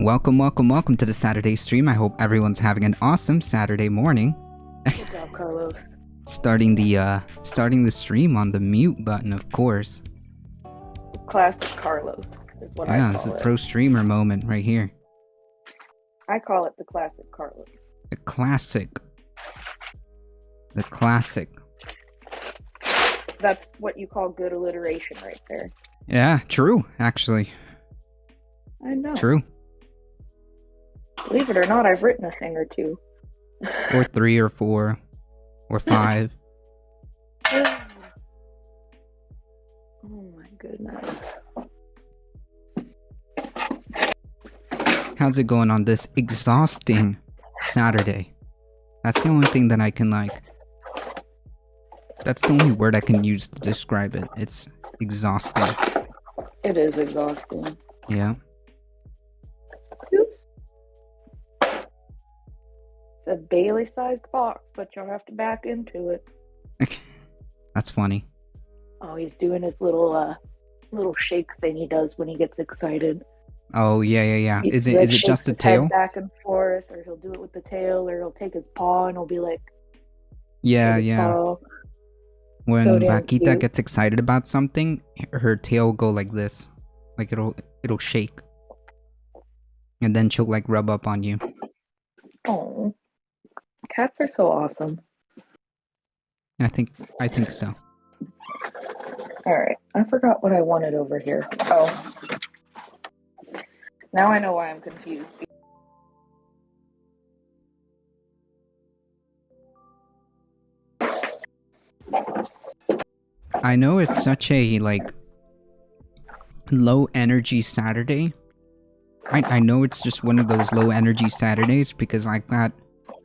Welcome to the Saturday stream. I hope everyone's having an awesome Saturday morning. Good job, Carlos. starting the stream on the mute button, of course. Classic Carlos is what I call it. Yeah, it's a pro streamer moment right here. I call it the classic Carlos. The classic. The classic. That's what you call good alliteration right there. Yeah, true, actually. I know. True. Believe it or not, I've written a thing or two. Or 3 or 4 or 5. Oh my goodness. How's it going on this exhausting Saturday? That's the only thing that I can that's the only word I can use to describe it. It's exhausting. It is exhausting. Yeah. Oops. It's a Bailey-sized box, but you'll have to back into it. That's funny. Oh, he's doing his little shake thing he does when he gets excited. Oh, yeah. He Is it just a tail? Head back and forth, or he'll do it with the tail, or he'll take his paw and he'll be like, Yeah. paw. When So damn Vaquita cute. gets excited about something, her tail will go like this. Like it'll shake. And then she'll like rub up on you. Oh, cats are so awesome. I think so. All right, I forgot what I wanted over here. Oh, now I know why I'm confused. I know it's such a low energy Saturday. I know it's just one of those low energy Saturdays because I got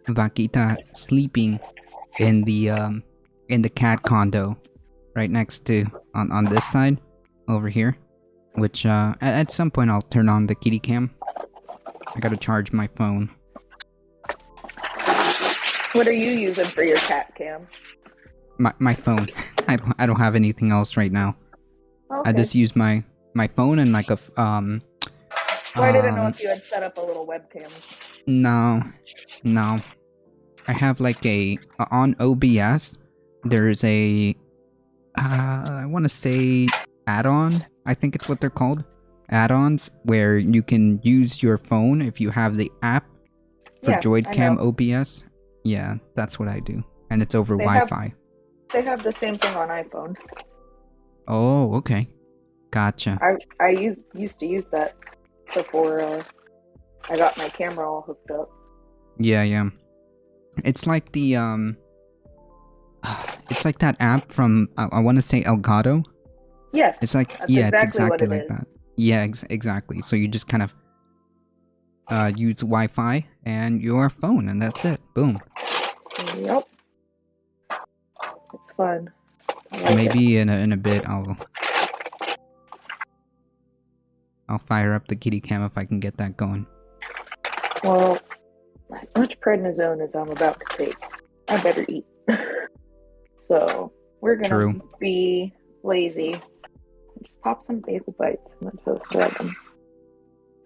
Vaquita sleeping in the cat condo right next to on this side over here, which at some point I'll turn on the kitty cam. I gotta charge my phone. What are you using for your cat cam? My phone. I don't have anything else right now. Okay. I just use my phone and like a Well, I didn't know if you had set up a little webcam. No. I have like on OBS. There's a I want to say add-on. I think it's what they're called, add-ons where you can use your phone if you have the app for Yeah, I JoydCam know. OBS. Yeah, that's what I do. And it's over They have Wi-Fi. they have the same thing on iPhone. Oh, okay. Gotcha. I used to use that before I got my camera all hooked up. Yeah. It's like the it's like that app from I want to say Elgato. Yes, It's like that's yeah, it's exactly what exactly it like is. that. Yeah, exactly. So you just kind of use Wi-Fi and your phone, and that's it. Boom. Yep, it's fun. I like it. Maybe in a bit I'll fire up the kitty cam if I can get that going. Well, as much prednisone as I'm about to take, I better eat. So we're gonna True. be lazy. Just pop some bagel bites. I'm not supposed to have them.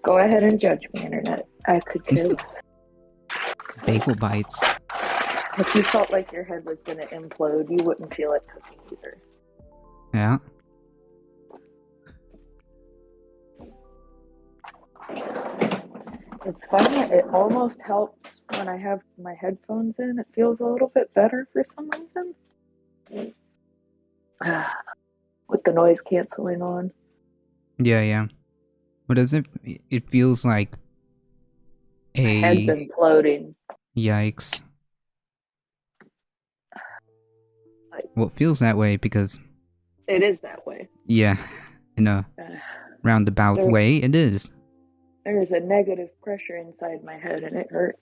Go ahead and judge me, internet. I could care less. Bagel bites. If you felt like your head was gonna implode, you wouldn't feel like cooking either. Yeah. It's funny, it almost helps when I have my headphones in. It feels a little bit better for some reason. With the noise canceling on. Yeah. What is it? It feels like My head's a imploding. yikes. Like, Well, it feels that way because it is that way. yeah, in a roundabout way, it is. There's a negative pressure inside my head and it hurts.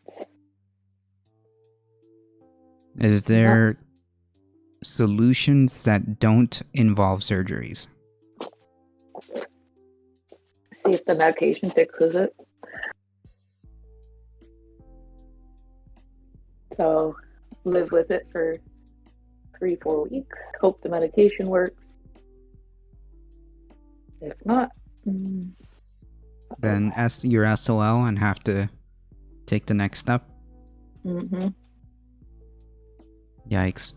Is there solutions that don't involve surgeries? See if the medication fixes it. So live with it for 3-4 weeks. Hope the medication works. If not, Then you're SOL and have to take the next step. Mm-hmm. Yikes.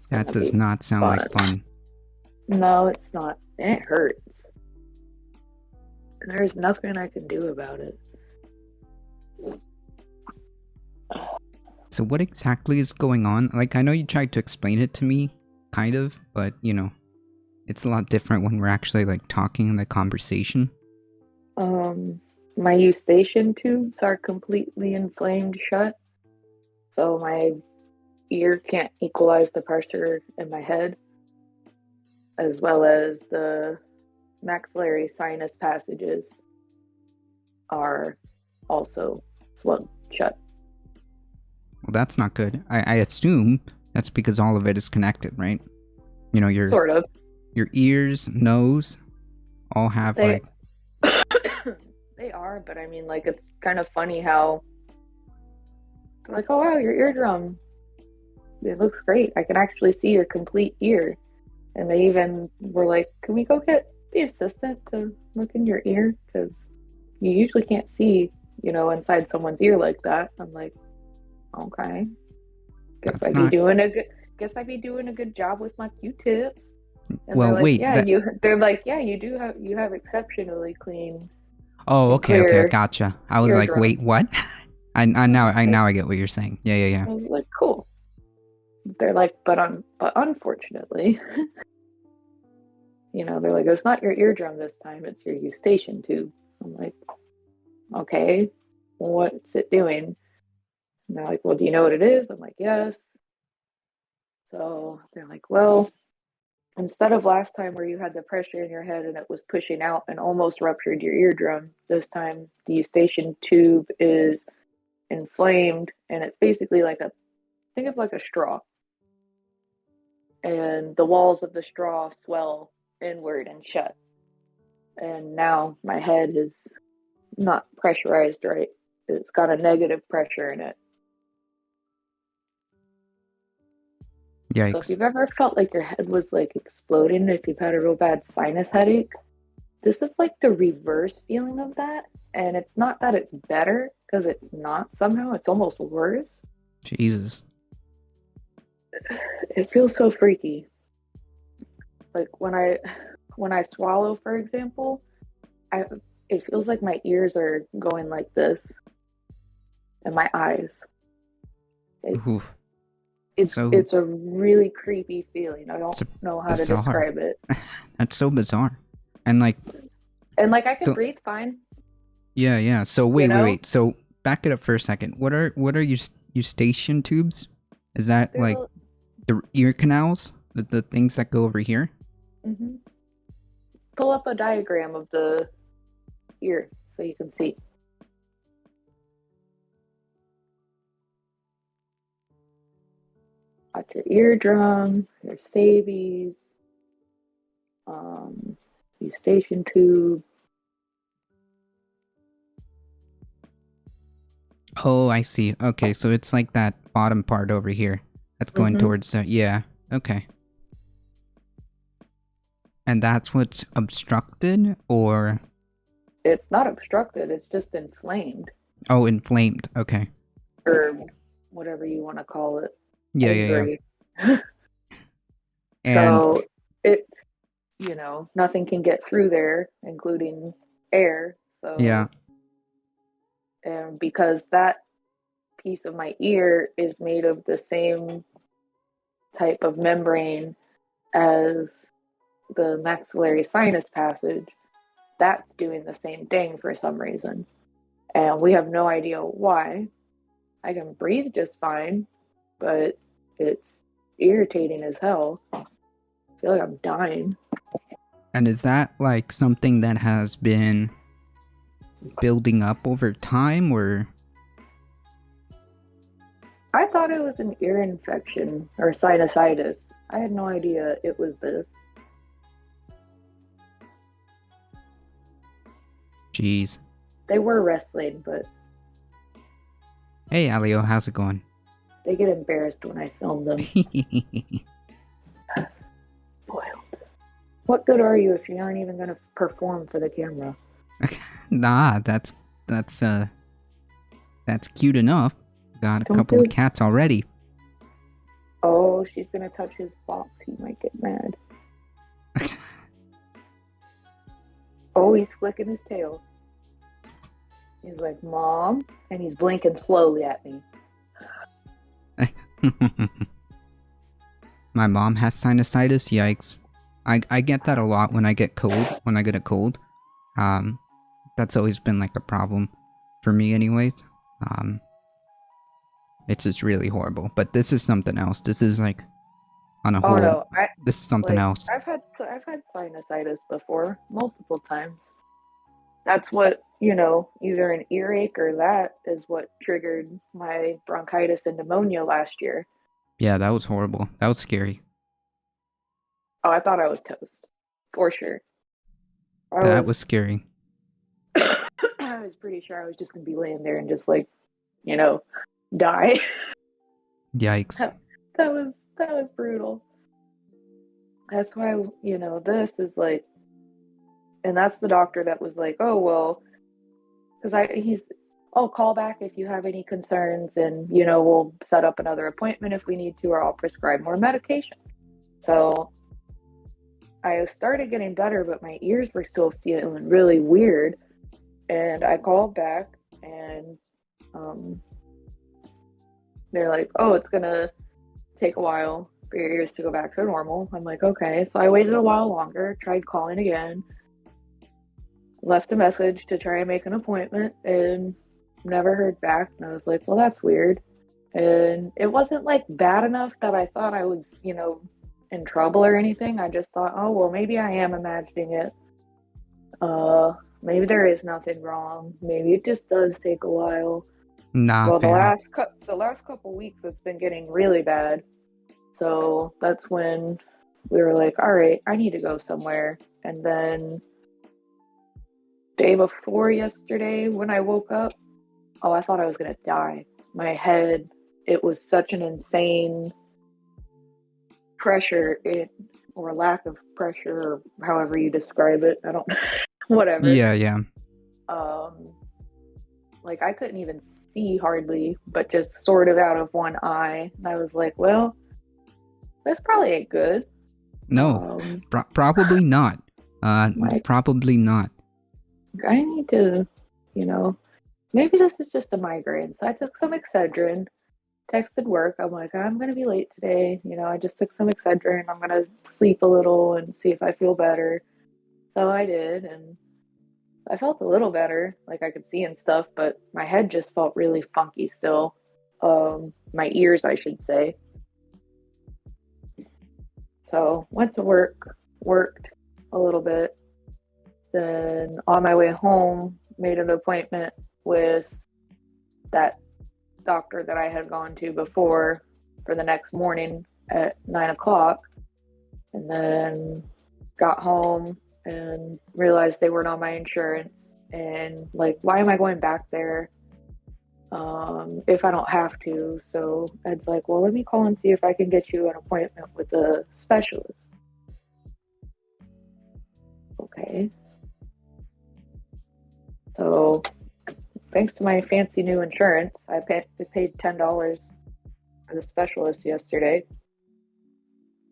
That does not sound like fun. No, it's not. And it hurts. And there's nothing I can do about it. So what exactly is going on? Like, I know you tried to explain it to me, kind of, but, you know, it's a lot different when we're actually, like, talking in the conversation. My eustachian tubes are completely inflamed shut. So my ear can't equalize the pressure in my head, as well as the maxillary sinus passages are also swelled shut. Well, that's not good. I assume that's because all of it is connected, right? You know, your Sort of. Your ears, nose, all have They like they are, but I mean, like, it's kind of funny how like, oh wow, your eardrum, it looks great. I can actually see your complete ear. And they even were like, can we go get the assistant to look in your ear? Because you usually can't see, inside someone's ear like that. I'm like, okay. Guess that's I'd be not. doing a good job with my Q-tips. And Well, they're like, wait. yeah, you have exceptionally clean Oh, and okay. I clear gotcha. I was like, eardrum. wait, what? I now I get what you're saying. Yeah. I was like, cool. They're like, but unfortunately, they're like, it's not your eardrum this time, it's your eustachian tube. I'm like, okay, what's it doing? And they're like, well, do you know what it is? I'm like, yes. So they're like, well, instead of last time where you had the pressure in your head and it was pushing out and almost ruptured your eardrum, this time the eustachian tube is inflamed and it's basically think of like a straw. And the walls of the straw swell inward and shut. And now my head is not pressurized right. It's got a negative pressure in it. So if Yikes. you've ever felt like your head was like exploding, if you've had a real bad sinus headache, this is like the reverse feeling of that. And it's not that it's better, because it's not somehow, it's almost worse. Jesus. It feels so freaky. Like when I swallow, for example, I it feels like my ears are going like this and my eyes. It's Ooh. it's So it's a really creepy feeling. I don't it's know how to bizarre. describe it. That's so bizarre. And like, And like I can so breathe fine, yeah, yeah. So you know? wait. So back it up for a second. What are eustachian tubes? Is that They're like the ear canals? The things that go over here? hmm Pull up a diagram of the ear so you can see. Got your eardrum, your stabies, eustachian tube. Oh, I see. Okay, so it's like that bottom part over here. That's going hmm towards yeah. Okay. And that's what's obstructed or It's not obstructed, it's just inflamed, oh, inflamed. Okay. or whatever you want to call it, Yeah, yeah, yeah. angry. And So it's, nothing can get through there, including air. yeah. So, and because that piece of my ear is made of the same type of membrane as the maxillary sinus passage, that's doing the same thing for some reason. And we have no idea why. I can breathe just fine, but it's irritating as hell. I feel like I'm dying. And is that like something that has been building up over time or I thought it was an ear infection or sinusitis. I had no idea it was this. jeez. They were wrestling, but Hey Alio, how's it going? they get embarrassed when I film them. Boy, what good are you if you aren't even going to perform for the camera? Nah, that's cute enough. Got a Don't couple of feel. cats already. Oh, she's going to touch his box. He might get mad. Oh, he's flicking his tail. He's like, Mom, and he's blinking slowly at me. My mom has sinusitis. Yikes. I get that a lot when I get cold. When I get a cold, um, that's always been like a problem for me, anyways. Um, it's just really horrible. But this is something else. This is like on a Oh whole. no, I This is something like else. I've had sinusitis before, multiple times. That's what, either an earache or that is what triggered my bronchitis and pneumonia last year. Yeah, that was horrible. That was scary. Oh, I thought I was toast. For sure. I That was was scary. I was pretty sure I was just gonna be laying there and just like, you know, die. Yikes. That was brutal. That's why, this is like, and that's the doctor that was like, oh well, because I'll call back if you have any concerns, and we'll set up another appointment if we need to, or I'll prescribe more medication. So I started getting better, but my ears were still feeling really weird. And I called back, and they're like, oh, it's gonna take a while for your ears to go back to normal. I'm like, okay. So I waited a while longer, tried calling again, left a message to try and make an appointment, and never heard back. And I was like, well, that's weird. And it wasn't like bad enough that I thought I was, in trouble or anything. I just thought, oh, well, maybe I am imagining it. Maybe there is nothing wrong. Maybe it just does take a while. Nah, Well, the fam. last couple weeks, it's been getting really bad. So that's when we were like, all right, I need to go somewhere. And then day before yesterday, when I woke up, oh, I thought I was gonna die. My head, it was such an insane pressure, or lack of pressure, or however you describe it. I don't. whatever. Yeah, yeah. Um, like I couldn't even see hardly, but just sort of out of one eye. And I was like, well, this probably ain't good. No, Um, probably not. like Probably not. I need to, you know, maybe this is just a migraine. So I took some Excedrin, texted work. I'm like, I'm gonna be late today. I just took some Excedrin. I'm gonna sleep a little and see if I feel better. So I did, and I felt a little better. Like I could see and stuff, but my head just felt really funky still. My ears, I should say. So went to work, worked a little bit. Then on my way home, made an appointment with that doctor that I had gone to before for the next morning at 9 o'clock. And then got home and realized they weren't on my insurance. And like, why am I going back there if I don't have to? So Ed's like, well, let me call and see if I can get you an appointment with a specialist. Okay. So thanks to my fancy new insurance, I paid $10 for the specialist yesterday.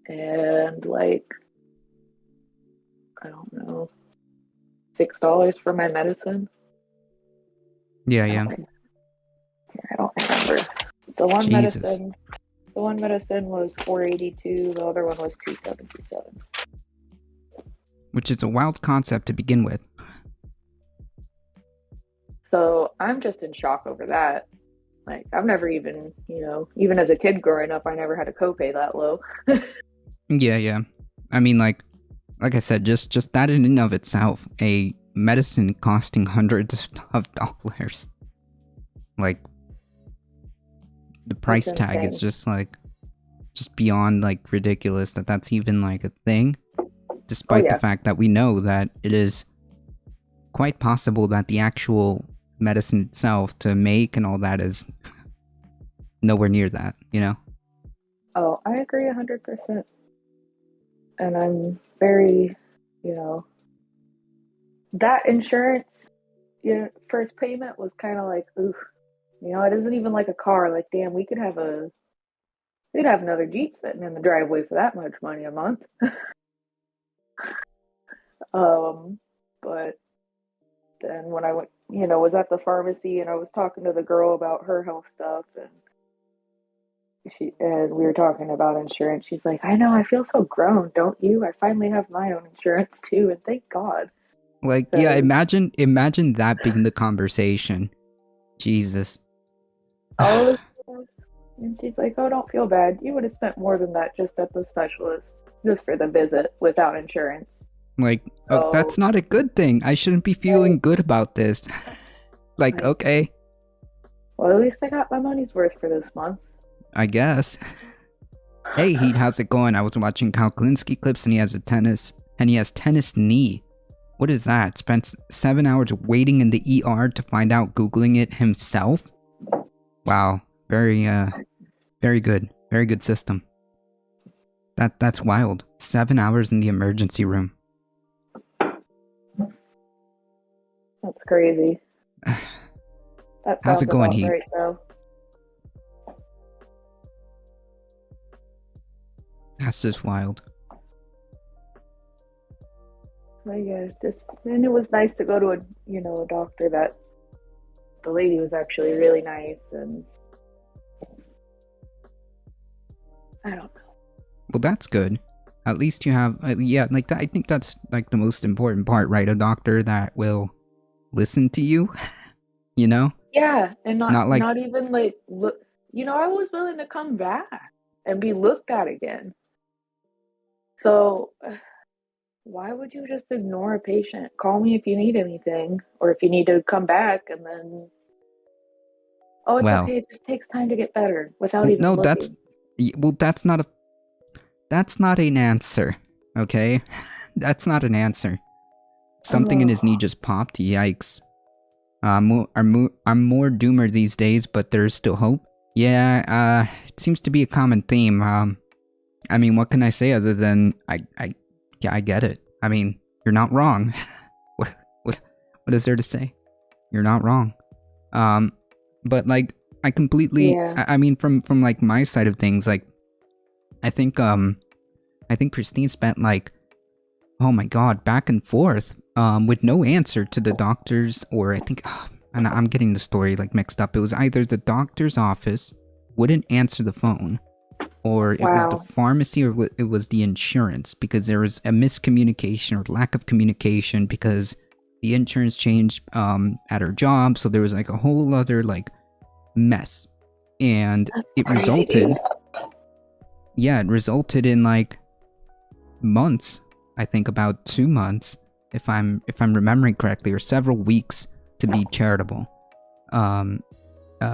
And like, I don't know, $6 for my medicine. Yeah, I yeah. don't remember. The one Jesus. medicine, the one medicine was $4.82. The other one was $2.77. Which is a wild concept to begin with. So I'm just in shock over that. Like I've never even, even as a kid growing up, I never had a copay that low. Yeah, yeah. I mean, like I said, just that in and of itself, a medicine costing hundreds of dollars. Like, the price It's tag is insane. just beyond like ridiculous that that's even like a thing. Oh Despite the yeah. fact that we know that it is quite possible that the actual medicine itself to make and all that is nowhere near that, Oh, I agree 100%. And I'm very, you know, that insurance, first payment was kind of like, oof, it isn't even like a car. Like, damn, we'd have another Jeep sitting in the driveway for that much money a month. But then when I went, was at the pharmacy and I was talking to the girl about her health stuff and we were talking about insurance. She's like, I know, I feel so grown, don't you? I finally have my own insurance too, and thank God. Like, yeah, Because imagine that being the conversation. Jesus. all of this, and she's like, oh, don't feel bad. You would have spent more than that just at the specialist, just for the visit without insurance. Like, oh, So, that's not a good thing. I shouldn't be feeling good about this. Like, okay, well, at least I got my money's worth for this month. I guess. Hey, Heat, how's it going? I was watching Kyle Kalinske clips and he has tennis knee. What is that? Spent 7 hours waiting in the ER to find out, Googling it himself? Wow. Very good. Very good system. That's wild. 7 hours in the emergency room. That's crazy. That How's sounds it going, about Heat? right, though. That's just wild. But yeah, and it was nice to go to a doctor that the lady was actually really nice, and I don't know. Well, that's good. At least you have, yeah, like that. I think that's like the most important part, right? A doctor that will listen to you, you know? Yeah, and Not like, not even like look. I was willing to come back and be looked at again. So why would you just ignore a patient? Call me if you need anything, or if you need to come back, and then oh, it's well, okay. It just takes time to get better without even no, looking. that's not an answer, okay? That's not an answer. Something in his knee Oh, just popped, yikes. I'm more doomer these days, but there's still hope. Yeah, it seems to be a common theme. I mean, what can I say other than yeah, I get it. I mean, you're not wrong. What is there to say? You're not wrong. But like I completely Yeah. I mean from like my side of things, like I think Christine spent like, oh my god, back and forth with no answer to the doctors, or I think and I'm getting the story like mixed up. It was either the doctor's office wouldn't answer the phone, or it was the Wow. pharmacy, or it was the insurance, because there was a miscommunication or lack of communication because the insurance changed at her job, so there was like a whole other like mess, and it Crazy, dude. resulted in like months, I think about 2 months, if I'm remembering correctly, or several weeks to be charitable,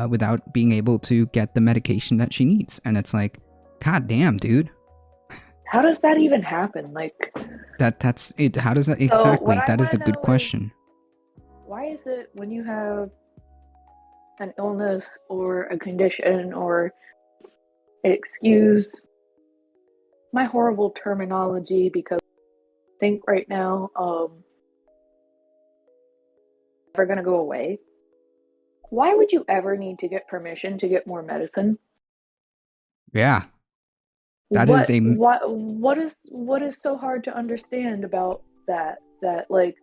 without being able to get the medication that she needs. And it's like, god damn, dude. How does that even happen? Like, That's it. How does that so what exactly? I That want is to a good know is, question. why is it when you have an illness or a condition, or excuse my horrible terminology because I think right now, they're going to go away. Why would you ever need to get permission to get more medicine? Yeah, that is a What is so hard to understand about that? That, like,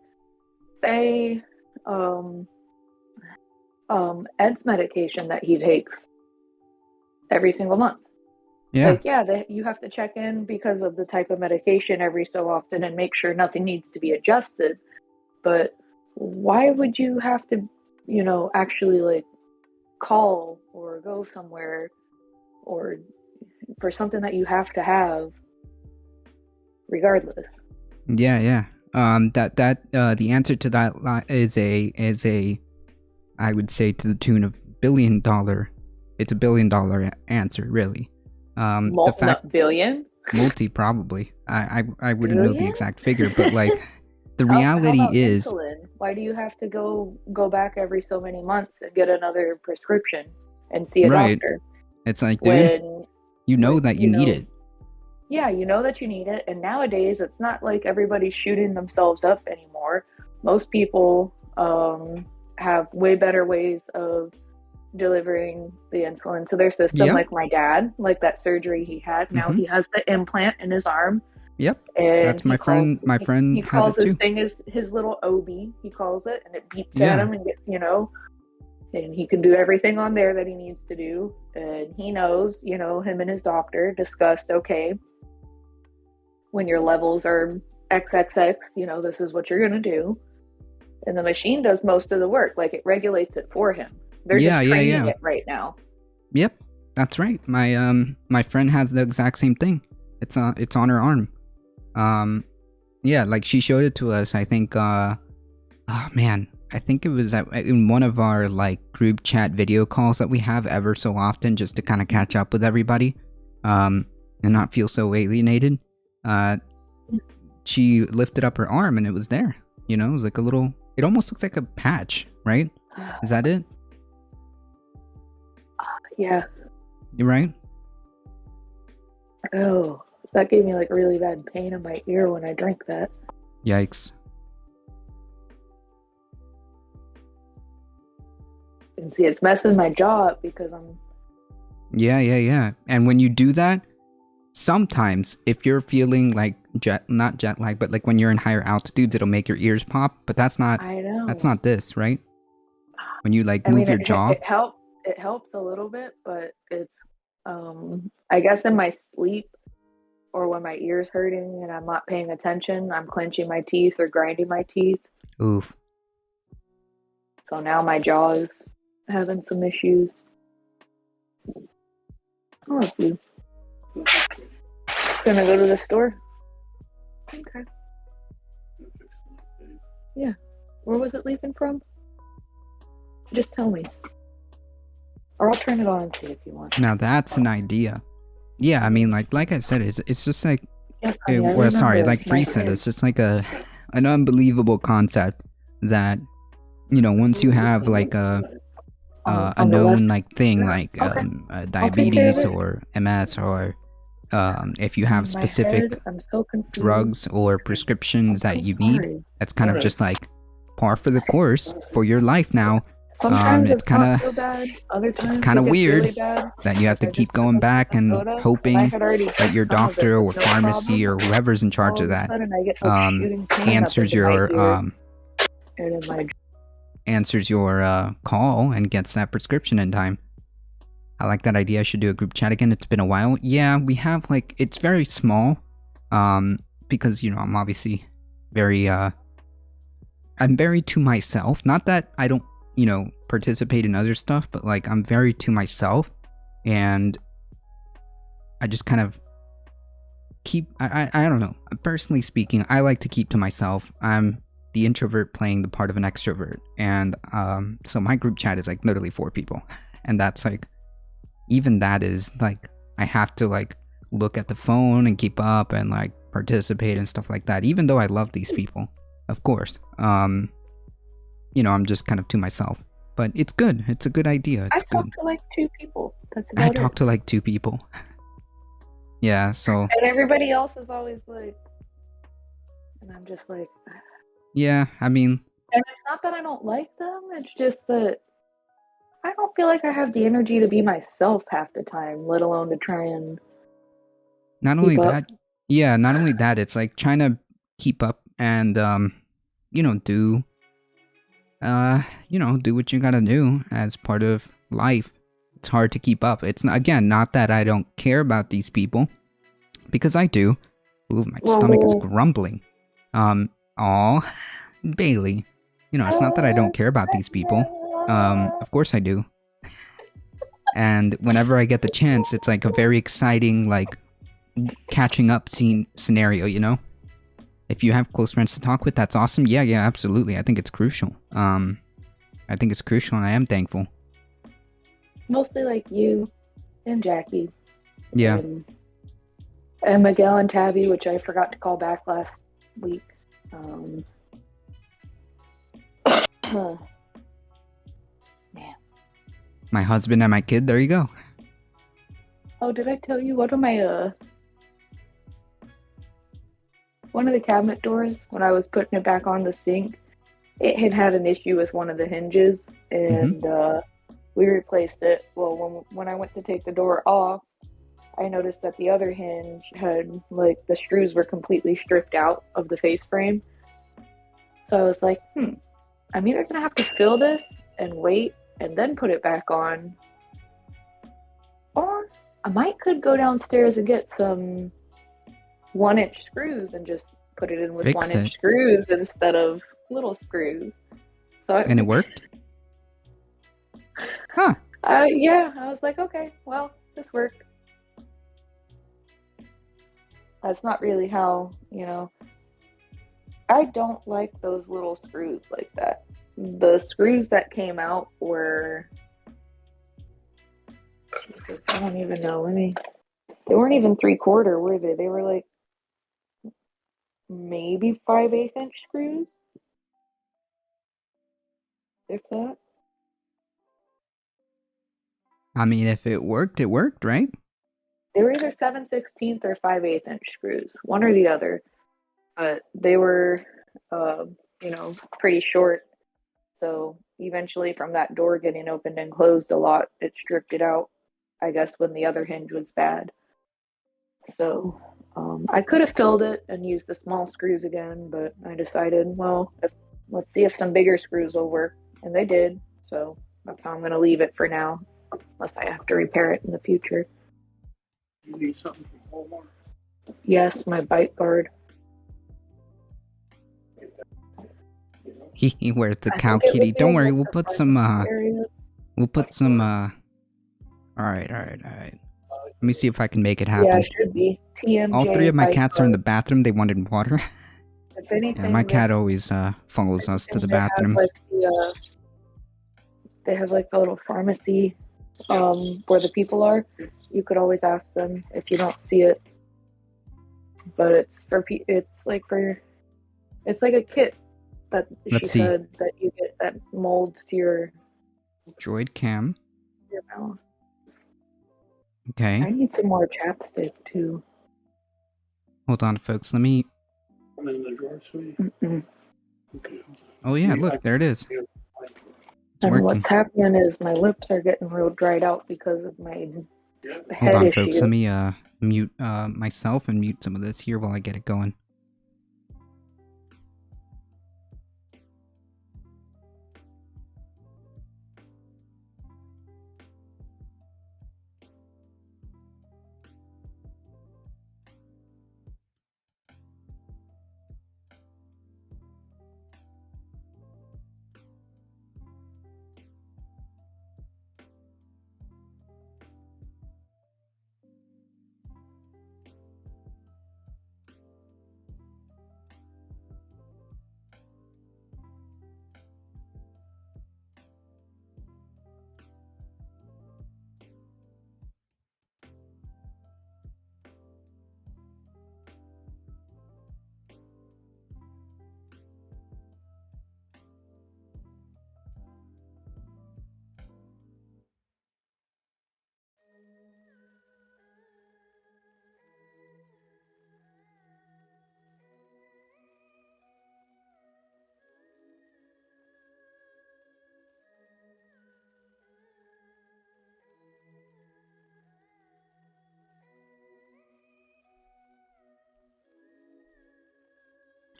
say, um, Ed's medication that he takes every single month. yeah. Like, yeah, you have to check in because of the type of medication every so often and make sure nothing needs to be adjusted. But why would you have to, actually like call or go somewhere or for something that you have to have regardless? Yeah. The answer to that is a I would say to the tune of $1 billion. It's a $1 billion answer, really. The fact Billion? multi probably. I wouldn't know the Billion? exact figure, but like the How reality about is, insulin? Why do you have to go back every so many months and get another prescription and see a right? doctor It's like, dude, when you know that you need it. yeah, you know that you need it. And nowadays, it's not like everybody's shooting themselves up anymore. Most people have way better ways of delivering the insulin to their system. Yep. Like my dad, like that surgery he had. Now he has the implant in his arm. Yep. And That's my friend. My friend he has calls it too. his thing his little OB. He calls it, and it beeps Yeah. at him and gets, and he can do everything on there that he needs to do. And he knows, him and his doctor discussed, okay, when your levels are XXX, this is what you're going to do. And the machine does most of the work. Like, it regulates it for him. They're just training it right now. Yep, that's right. My friend has the exact same thing. It's on her arm. Yeah, like she showed it to us. I think oh man, I think it was in one of our like group chat video calls that we have ever so often, just to kind of catch up with everybody, and not feel so alienated. She lifted up her arm and it was there. It was like a little. It almost looks like a patch, right? Is that it? Yeah. You're right. Oh, that gave me like really bad pain in my ear when I drank that. Yikes. And see, it's messing my jaw up because I'm... Yeah. And when you do that, sometimes if you're feeling like not jet lag, but like when you're in higher altitudes, it'll make your ears pop. But that's not. I know. That's not this, right? When you like move your jaw. It helps a little bit, but it's I guess in my sleep or when my ear's hurting and I'm not paying attention, I'm clenching my teeth or grinding my teeth. Oof. So now my jaw is having some issues. Oh, you gonna go to the store? Okay. Yeah. Where was it leaving from? Just tell me. Or I'll turn it on and see if you want. Now that's an idea. Yeah, I mean, like I said, it's just like, yes, honey, sorry, like Bree said, it's just like an unbelievable concept that, once you have like a known like thing like diabetes or MS, or if you have specific drugs or prescriptions that you need, that's kind of just like par for the course for your life now. Sometimes It's it's not kind so of bad. Other it's times kind it of gets really weird bad. that you have Like to I just keep took going them to back and Minnesota, and I hoping had already that drank your some of it doctor with or no pharmacy or problem. whoever's in charge All of of a that sudden, I get like shooting pain up answers into my your ear and in my. call and gets that prescription in time. I like that idea. I should do a group chat again. It's been a while. Yeah, we have like it's very small, because I'm obviously very I'm very to myself. Not that I don't participate in other stuff, but like I'm very to myself, and I just kind of keep. I don't know. Personally speaking, I like to keep to myself. I'm the introvert playing the part of an extrovert, and so my group chat is like literally 4 people, and that's like. Even that is like I have to like look at the phone and keep up and like participate and stuff like that, even though I love these people, of course. I'm just kind of to myself, but it's good. It's a good idea. I It's good. talk to like 2 people. That's I about it. talk to like 2 people. Yeah, so And everybody else is always like, and I'm just like, yeah, I mean, and it's not that I don't like them. It's just that I don't feel like I have the energy to be myself half the time, let alone to try and not only keep up. that, not only that, it's like trying to keep up and do do what you gotta do as part of life. It's hard to keep up. It's again not that I don't care about these people, because I do. Ooh, my stomach is Well, grumbling. Aw, Bailey. It's not that I don't care about these people. Of course I do. And whenever I get the chance, it's like a very exciting, like, catching up scenario. If you have close friends to talk with, that's awesome. Yeah, absolutely. I think it's crucial. I think it's crucial, and I am thankful. mostly like you and Jackie. Yeah. And Miguel and Tabby, which I forgot to call back last week. Man. My husband and my kid, there you go. Oh, did I tell you one of the cabinet doors, when I was putting it back on the sink, it had an issue with one of the hinges, and we replaced it. Well, when I went to take the door off, I noticed that the other hinge had, like, the screws were completely stripped out of the face frame. So I was like, I'm either gonna have to fill this and wait and then put it back on, or I could go downstairs and get some 1-inch screws and just put it in with Fix 1-inch it. screws instead of little screws. So And it worked? Huh. Yeah, I was like, okay, well, this worked. That's not really how, I don't like those little screws like that. The screws that came out were, Jesus, I don't even know. They weren't even 3/4, were they? They were like maybe 5/8 inch screws, if that. I mean, if it worked, right? They were either 7/16 or 5/8 inch screws, one or the other. But they were, pretty short. So eventually, from that door getting opened and closed a lot, it stripped it out, I guess, when the other hinge was bad. So I could have filled it and used the small screws again, but I decided, well, let's see if some bigger screws will work. And they did. So that's how I'm going to leave it for now, unless I have to repair it in the future. You need something from Walmart? Yes, my bite guard. He wears the I cow think it kitty. would be Don't worry, in we'll the put some area. Alright. Let me see if I can make it Yeah, happen. it should be. TMJ All 3 of my bite cats are in the guard. bathroom. They wanted water. If anything, Yeah, my cat always follows us to the they have bathroom. like they have like the little pharmacy where the people are. You could always ask them if you don't see it. But it's like a kit that Let's she see. said that you get that molds to your Droid cam. mouth. Okay. I need some more chapstick too. Hold on, folks. Let me... One in the drawer, sweetie. Mm-mm. Okay. Oh yeah, look, there it is. It's And working. what's happening is my lips are getting real dried out because of my Hold head on, issue. folks. Let me mute myself and mute some of this here while I get it going.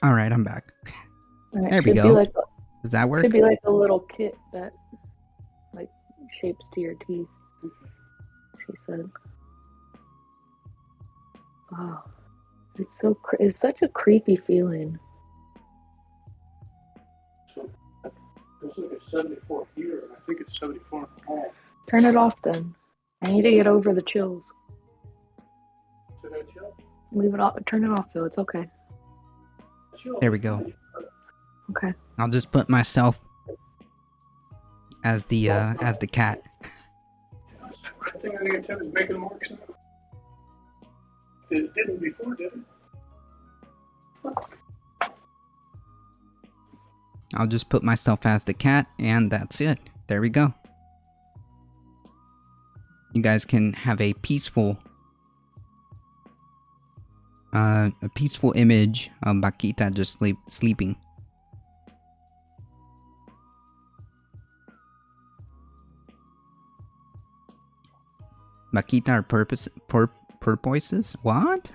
All right, I'm back. And it There we should go. be like Does that work? should be like a little kit that like shapes to your teeth. She said, "Oh, it's such a creepy feeling." So it's like a 74 here, and I think it's 74 in the hall. Turn it off then. I need to get over the chills. Did I chill? Leave it off. Turn it off, Phil. It's okay. Chill. There we go. Okay. I'll just put myself as the cat. That red thing on the antenna is making marks now. It didn't before, did it? I'll just put myself as the cat, and that's it. There we go. You guys can have a peaceful image of Bakita just sleeping. Bakita are porpoises? What?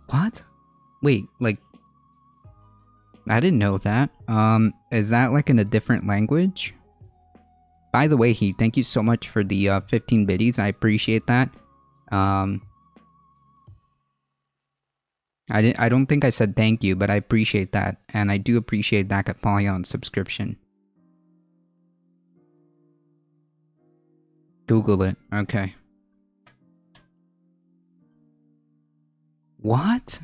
What? Wait, like... I didn't know that. Is that like in a different language? By the way, Heath, thank you so much for the 15 biddies. I appreciate that. I don't think I said thank you, but I appreciate that. And I do appreciate that Apollyon subscription. Google it. Okay. What?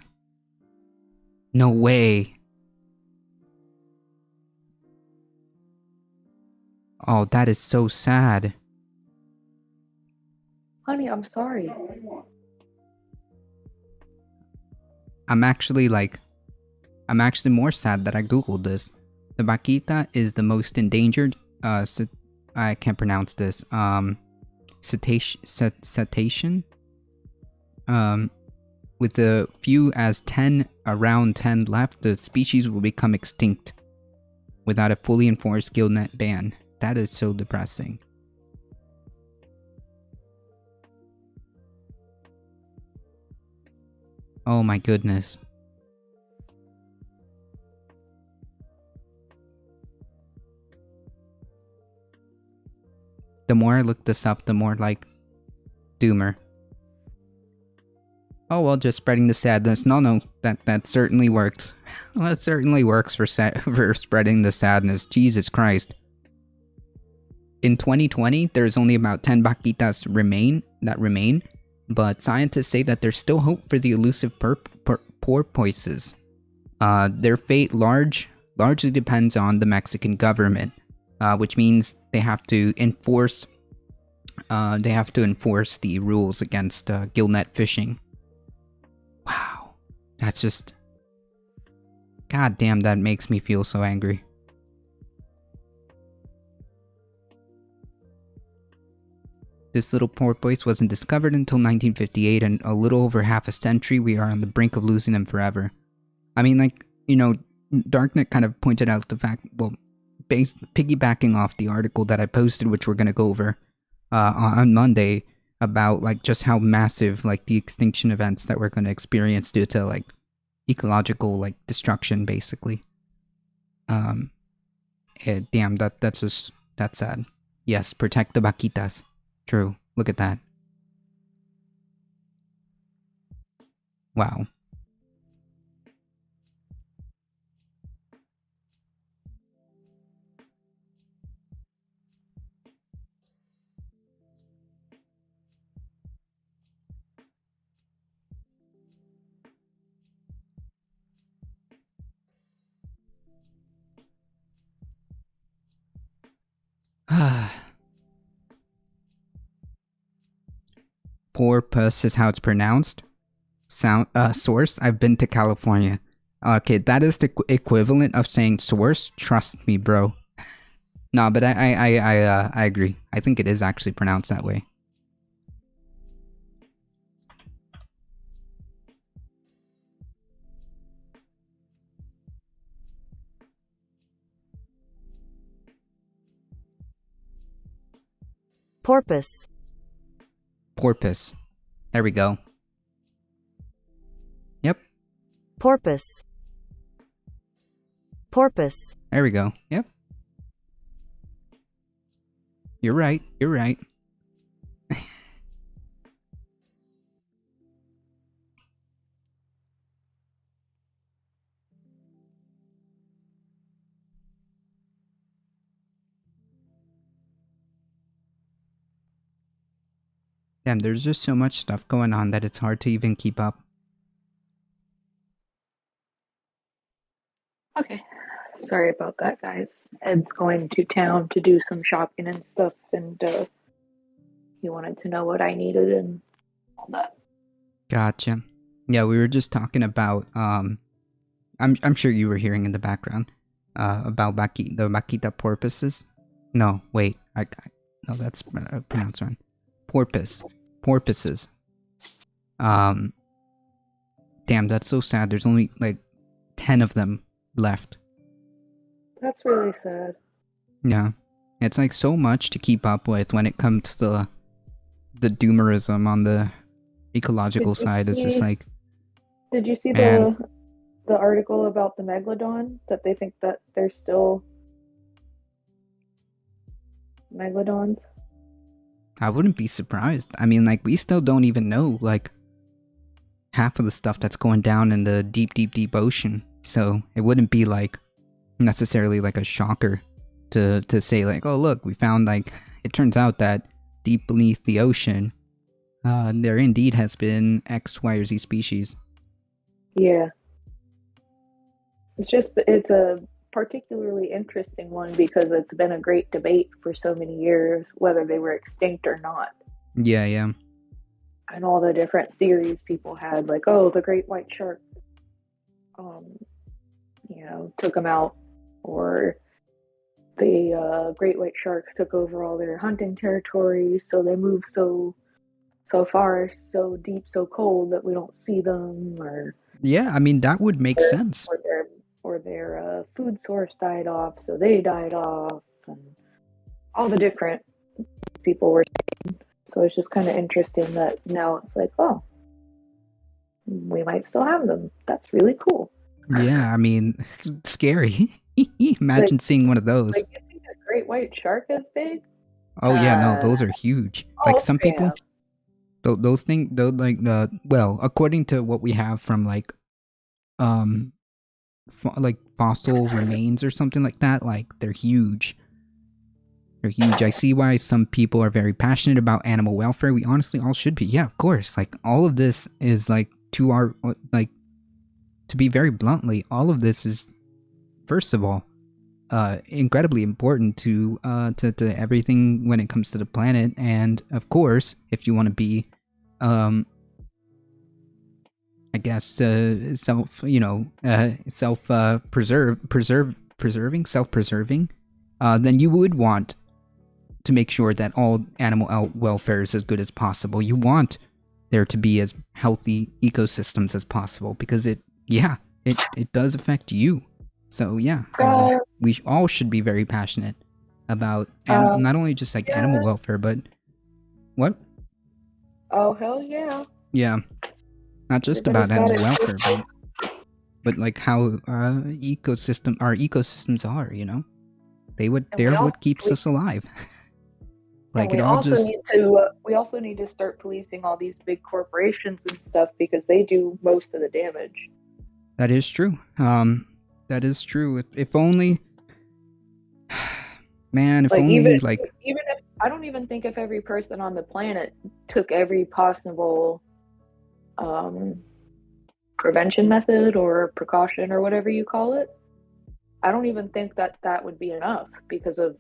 No way. Oh, that is so sad. Honey, I'm sorry. I'm actually more sad that I googled this. The Bakita is the most endangered, I can't pronounce this, cetacean? With the few as around 10 left, the species will become extinct without a fully enforced gillnet ban. That is so depressing. Oh my goodness. The more I look this up, the more like doomer. Oh well, just spreading the sadness. No, that certainly works. That certainly works for spreading the sadness. Jesus Christ. In 2020, there's only about 10 Bakitas that remain, but scientists say that there's still hope for the elusive porpoises. Their fate largely depends on the Mexican government, which means they have to enforce the rules against gillnet fishing. Wow, that's just... God damn, that makes me feel so angry. This little porpoise wasn't discovered until 1958, and a little over half a century, we are on the brink of losing them forever. I mean, like, you know, Darknet kind of pointed out the fact, well, piggybacking off the article that I posted, which we're going to go over on Monday, about, like, just how massive, like, the extinction events that we're going to experience due to, like, ecological, like, destruction, basically. Damn, that's sad. Yes, protect the vaquitas. True. Look at that. Wow. Porpoise is how it's pronounced. Source, I've been to California. Okay, that is the equivalent of saying source. Trust me, bro. No, but I agree. I think it is actually pronounced that way. Porpoise. Porpoise. There we go. Yep. Porpoise. Porpoise. There we go. Yep. You're right. You're right. Damn, there's just so much stuff going on that it's hard to even keep up. Okay. Sorry about that, guys. Ed's going to town to do some shopping and stuff, and he wanted to know what I needed and all that. Gotcha. Yeah, we were just talking about I'm sure you were hearing in the background about the vaquita porpoises. No, wait. No, that's pronounced wrong. Porpoises. Damn, that's so sad. There's only like 10 of them left. That's really sad. Yeah. It's like so much to keep up with when it comes to the doomerism on the ecological side. It's just like, did you see man. the article about the megalodon, that they think that they're still megalodons? I wouldn't be surprised. I mean, like, we still don't even know, like, half of the stuff that's going down in the deep, deep, deep ocean. So it wouldn't be, like, necessarily, like, a shocker to say, like, oh, look, we found, like, it turns out that deep beneath the ocean, there indeed has been X, Y, or Z species. Yeah. It's a particularly interesting one because it's been a great debate for so many years whether they were extinct or not. Yeah, yeah. And all the different theories people had, like, oh, the great white shark, took them out, or the great white sharks took over all their hunting territories, so they moved so far, so deep, so cold that we don't see them, or yeah, I mean, that would make sense. Or their food source died off, so they died off, and all the different people were saying. So it's just kind of interesting that now it's like, oh, we might still have them. That's really cool. Yeah, I mean, scary. Imagine seeing one of those. Like, you think a great white shark is big? Oh yeah, no, those are huge. Like, some people, yeah. those things, like, well, according to what we have from, like, like fossil remains or something like that, like, they're huge. They're huge. I see why some people are very passionate about animal welfare. We honestly all should be. Yeah, of course. Like, all of this is, like, to be very bluntly, all of this is, first of all, incredibly important to everything when it comes to the planet. And of course, if you want to be, I guess, self-preserving, then you would want to make sure that all animal welfare is as good as possible. You want there to be as healthy ecosystems as possible because it does affect you. So yeah, we all should be very passionate about not only just like animal welfare, but what? Oh, hell yeah. Yeah, not just about animal welfare, but like how our ecosystems are, you know? They're what keeps us alive. Like we it all also just need to start policing all these big corporations and stuff because they do most of the damage. That is true. That is true. If only, man, if Like only even like if I don't even think if every person on the planet took every possible prevention method or precaution or whatever you call it, I don't even think that would be enough because of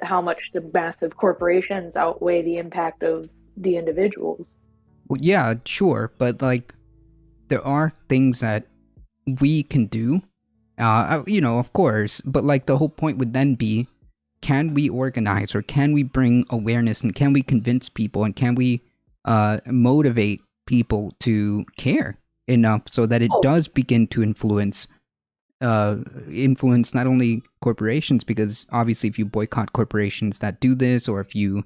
how much the massive corporations outweigh the impact of the individuals. well, yeah, sure, but like there are things that we can do. You know, of course, but like the whole point would then be, can we organize or can we bring awareness and can we convince people and can we motivate people to care enough so that it does begin to influence not only corporations, because obviously if you boycott corporations that do this, or if you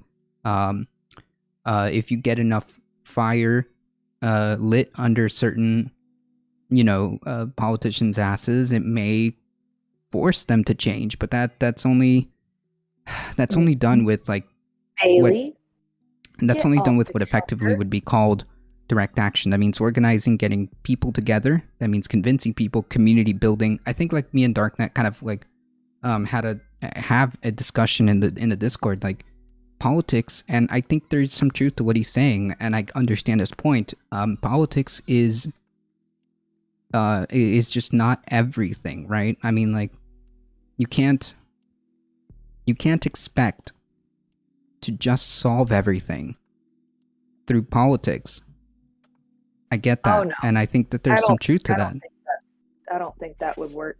get enough fire lit under certain politicians' asses, it may force them to change. But that's only done with like Bailey, that's only done with what effectively would be called direct action. That means organizing, getting people together. That means convincing people, community building. I think like me and Darknet kind of like have a discussion in the Discord, like politics, and I think there's some truth to what he's saying, and I understand his point. Politics is just not everything, right? I mean, like you can't expect to just solve everything through politics. I get that, no. and I think that there's some truth to that. I don't think that would work.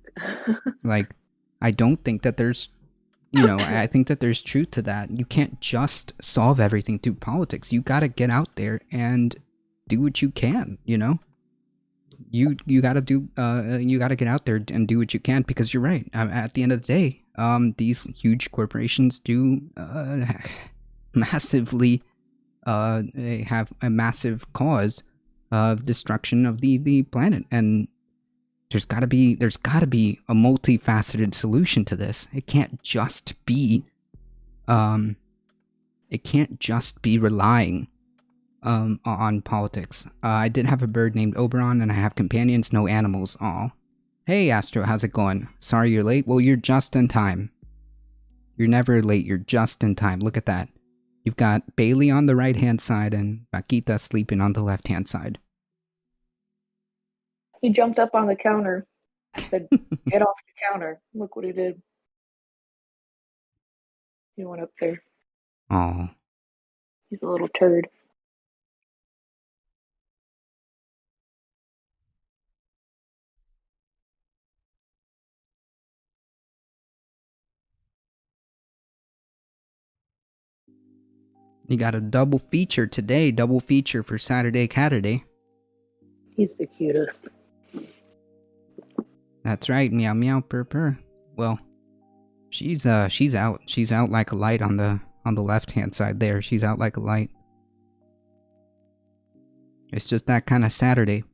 Like, I don't think that there's, I think that there's truth to that. You can't just solve everything through politics. You gotta get out there and do what you can, you know? You gotta get out there and do what you can, because you're right. At the end of the day, these huge corporations do massively have a massive cause of destruction of the planet, and there's gotta be a multifaceted solution to this. It can't just be relying on politics. I did have a bird named Oberon, and I have companions, no animals. Aw. Hey Astro, how's it going? Sorry you're late. Well, you're just in time. You're never late, you're just in time. Look at that. You've got Bailey on the right-hand side and Vaquita sleeping on the left-hand side. He jumped up on the counter. I said, get off the counter. Look what he did. He went up there. Aw. He's a little turd. You got a double feature today. Double feature for Saturday Caturday. He's the cutest. That's right. Meow meow purr purr. Well, she's out. She's out like a light on the left-hand side there. She's out like a light. It's just that kind of Saturday.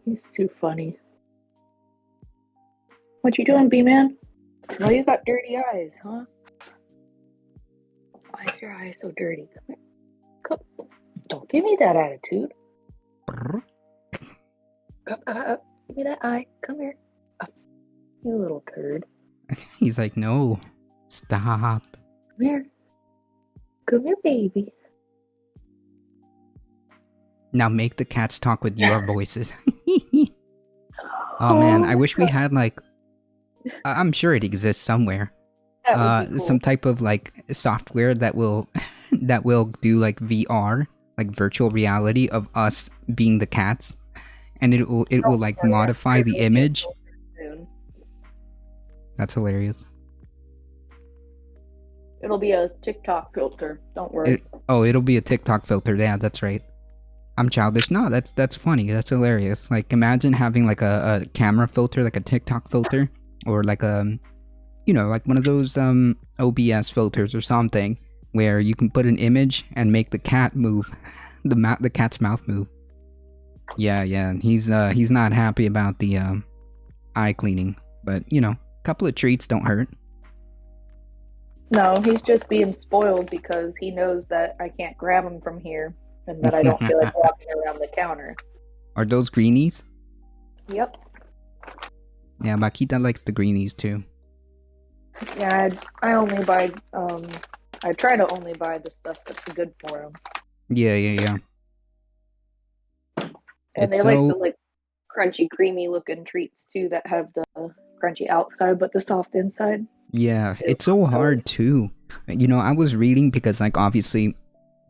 He's too funny. What you doing, B-Man? Well, you got dirty eyes, huh? Why is your eye so dirty? Come here. Come. Don't give me that attitude. Give me that eye. Come here. You little turd. He's like, no. Stop. Come here. Come here, baby. Now make the cats talk with your voices. Oh man, I wish we had like... I'm sure it exists somewhere. Cool. Some type of like software that will do like VR, like virtual reality of us being the cats, and it will like modify the image. That's hilarious. It'll be a TikTok filter. Don't worry. It'll be a TikTok filter. Yeah, that's right. I'm childish. No, that's funny. That's hilarious. Like, imagine having like a camera filter, like a TikTok filter, or like like one of those OBS filters or something, where you can put an image and make the cat move, the cat's mouth move. Yeah, yeah. He's not happy about the eye cleaning, but a couple of treats don't hurt. No, he's just being spoiled because he knows that I can't grab him from here and that I don't feel like walking around the counter. Are those greenies? Yep. Yeah, Makita likes the greenies too. Yeah, I only buy, I try to only buy the stuff that's good for him. Yeah. And they like the crunchy, creamy looking treats too that have the crunchy outside but the soft inside. Yeah, it's so hard too. I was reading because obviously,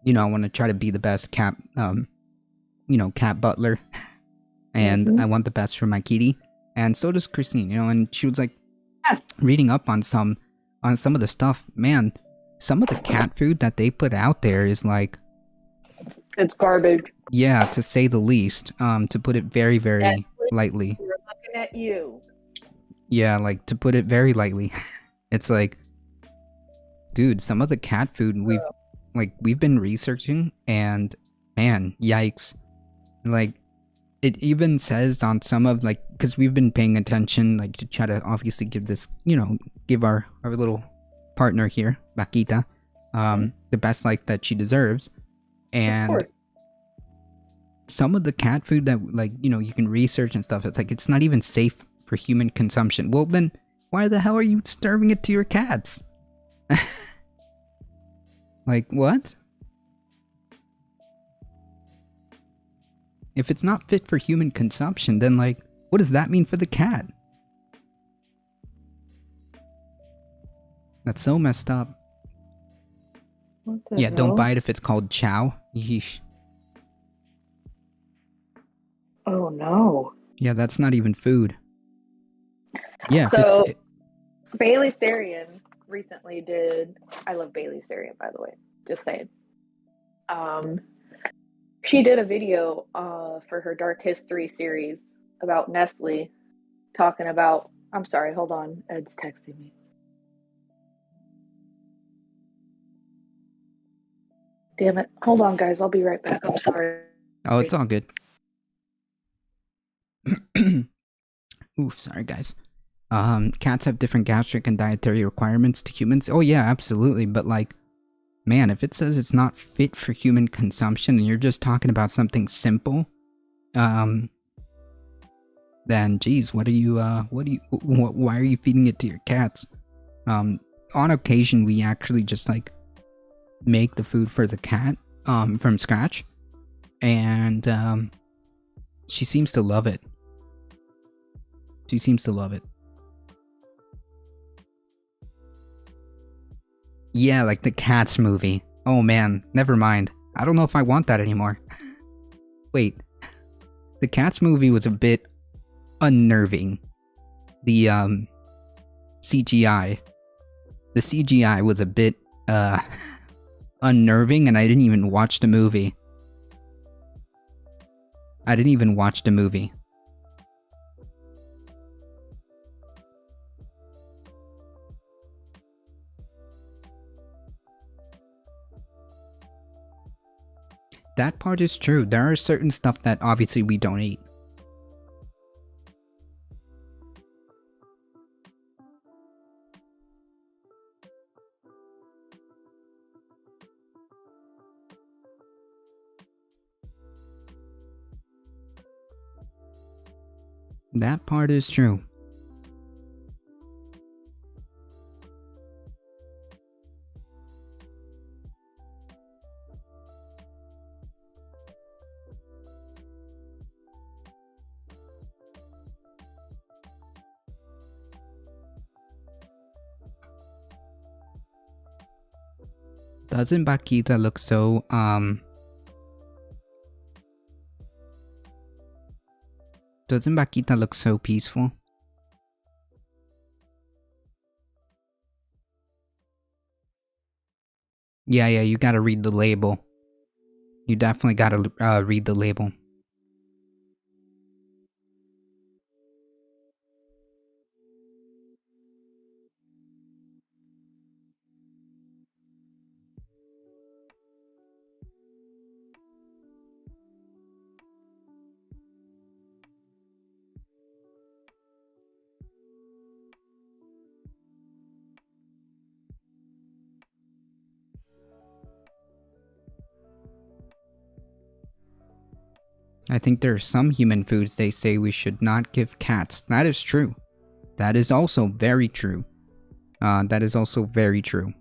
I want to try to be the best cat cat butler, and I want the best for my kitty, and so does Christine. And she was reading up on some of the stuff. Man, some of the cat food that they put out there is it's garbage. Yeah, to say the least. To put it very, very lightly. We're looking at you. Yeah, to put it very lightly. It's dude, some of the cat food we've been researching, and man, yikes. It even says on some of because we've been paying attention to try to obviously give this, give our little partner here, Bakita, the best life that she deserves. And some of the cat food that you can research and stuff, it's not even safe for human consumption. Well, then why the hell are you serving it to your cats? What? If it's not fit for human consumption, then what does that mean for the cat? That's so messed up. Yeah, don't buy it if it's called chow. Yeesh. Oh no. Yeah, that's not even food. Yeah, so Bailey Sarian recently did. I love Bailey Sarian, by the way. Just saying. She did a video for her Dark History series about Nestle, talking about. I'm sorry, hold on. Ed's texting me. Damn it. Hold on, guys. I'll be right back. I'm sorry. Oh, it's all good. Oof, sorry, guys. Cats have different gastric and dietary requirements to humans. Oh, yeah, absolutely. But, man, if it says it's not fit for human consumption and you're just talking about something simple, then, geez, why are you feeding it to your cats? On occasion, we actually just, make the food for the cat, from scratch. And, she seems to love it. She seems to love it. Yeah, the Cats movie. Oh man, never mind. I don't know if I want that anymore. Wait. The Cats movie was a bit unnerving. The CGI. The CGI was a bit unnerving, and I didn't even watch the movie. That part is true. There are certain stuff that obviously we don't eat. That part is true. Doesn't Bakita look so, Doesn't Bakita look so peaceful? Yeah, you gotta read the label. You definitely gotta read the label. I think there are some human foods they say we should not give cats. That is true. That is also very true. That is also very true.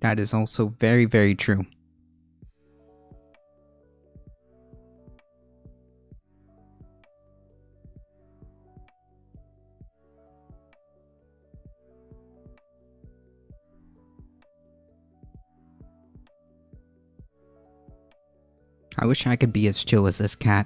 That is also very, very true. I wish I could be as chill as this cat.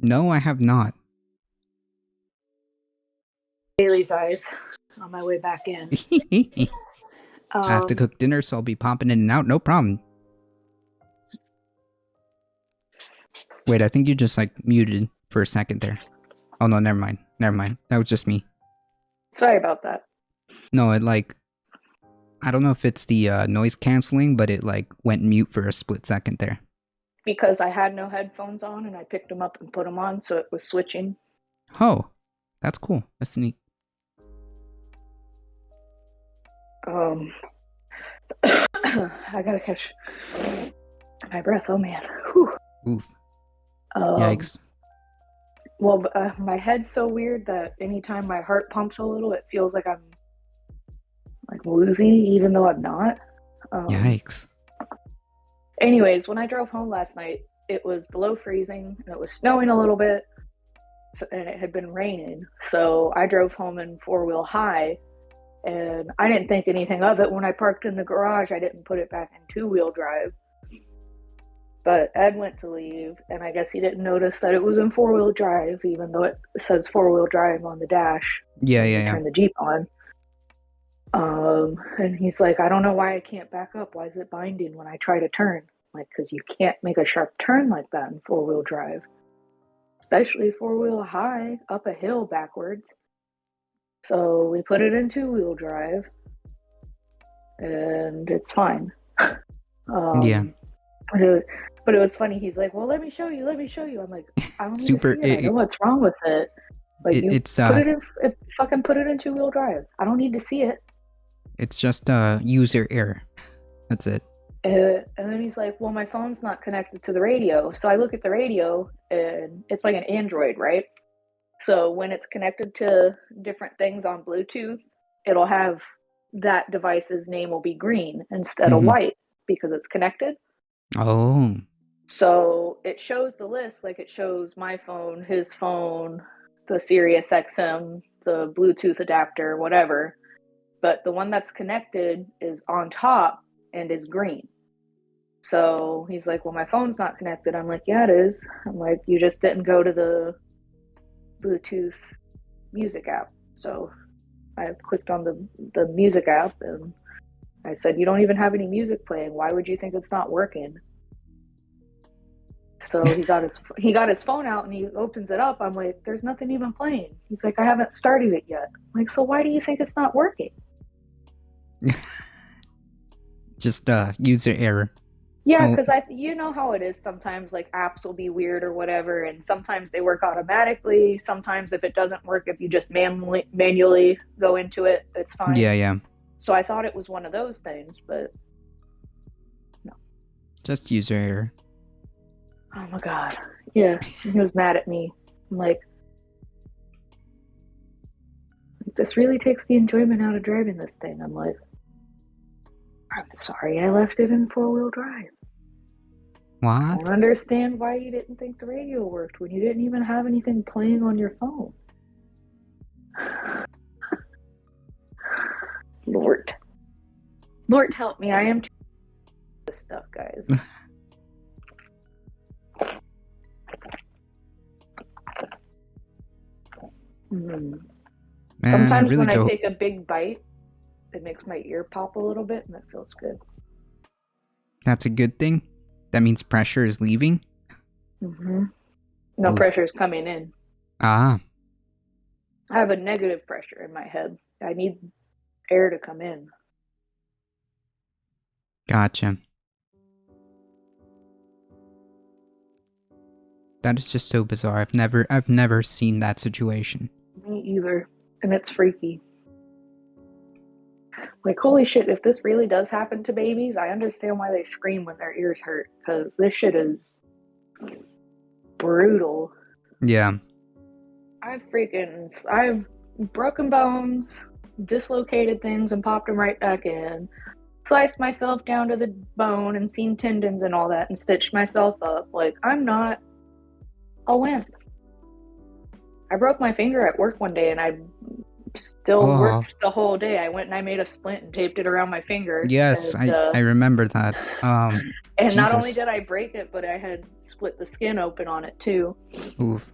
No, I have not. Bailey's eyes on my way back in. I have to cook dinner, so I'll be popping in and out. No problem. Wait, I think you just like muted for a second there. Oh no, never mind. Never mind. That was just me. Sorry about that. No, it like... I don't know if it's the noise canceling, but it like went mute for a split second there. Because I had no headphones on and I picked them up and put them on, so it was switching. Oh, that's cool. That's neat. I gotta catch my breath. Oh man. Whew. Oof. Yikes. Well, my head's so weird that anytime my heart pumps a little, it feels like I'm like woozy, even though I'm not. Yikes. Anyways, when I drove home last night, it was below freezing and it was snowing a little bit, and it had been raining. So I drove home in four-wheel high, and I didn't think anything of it. When I parked in the garage, I didn't put it back in two-wheel drive. But Ed went to leave, and I guess he didn't notice that it was in four-wheel drive, even though it says four-wheel drive on the dash. Yeah. Turn the Jeep on. And he's like, I don't know why I can't back up. Why is it binding when I try to turn? Like, because you can't make a sharp turn like that in four-wheel drive. Especially four-wheel high, up a hill backwards. So we put it in two-wheel drive, and it's fine. Yeah. But it was funny. He's like, well, let me show you. I'm like, I don't need Super, to see it. I know what's wrong with it. Like, fucking put it in two-wheel drive. I don't need to see it. It's just user error. That's it. And then he's like, well, my phone's not connected to the radio. So I look at the radio, and it's like an Android, right? So when it's connected to different things on Bluetooth, it'll have that device's name will be green instead of white because it's connected. Oh. So it shows the list, like it shows my phone, his phone, the Sirius XM, the Bluetooth adapter, whatever. But the one that's connected is on top and is green. So he's like, well, my phone's not connected. I'm like, yeah, it is. I'm like, you just didn't go to the Bluetooth music app. So I clicked on the music app and I said, you don't even have any music playing. Why would you think it's not working? So he got his phone out and he opens it up. I'm like, there's nothing even playing. He's like, I haven't started it yet. I'm like, so why do you think it's not working? Just user error. Yeah, because you know how it is sometimes, like apps will be weird or whatever, and sometimes they work automatically. Sometimes if it doesn't work, if you just manually go into it, it's fine. Yeah. So I thought it was one of those things, but no. Just user error. Oh my god. Yeah, he was mad at me. I'm like, this really takes the enjoyment out of driving this thing. I'm like, I'm sorry I left it in 4-wheel drive. I What? don't understand why you didn't think the radio worked when you didn't even have anything playing on your phone. Lord. Lord help me, I am too this stuff, guys. Man, Sometimes I really when I don't. take a big bite, it makes my ear pop a little bit and it feels good. That's a good thing. That means pressure is leaving. No Oof. pressure is coming in. Ah, I have a negative pressure in my head. I need air to come in. gotcha. That is just so bizarre. I've never seen that situation. Me either. And it's freaky. Like, holy shit, if this really does happen to babies, I understand why they scream when their ears hurt, because this shit is brutal. Yeah. I've broken bones, dislocated things and popped them right back in, sliced myself down to the bone and seen tendons and all that and stitched myself up. Like, I'm not a wimp. I broke my finger at work one day and I still worked the whole day. I went and I made a splint and taped it around my finger. Yes, and, I remember that. and Jesus. not only did I break it, but I had split the skin open on it too. Oof.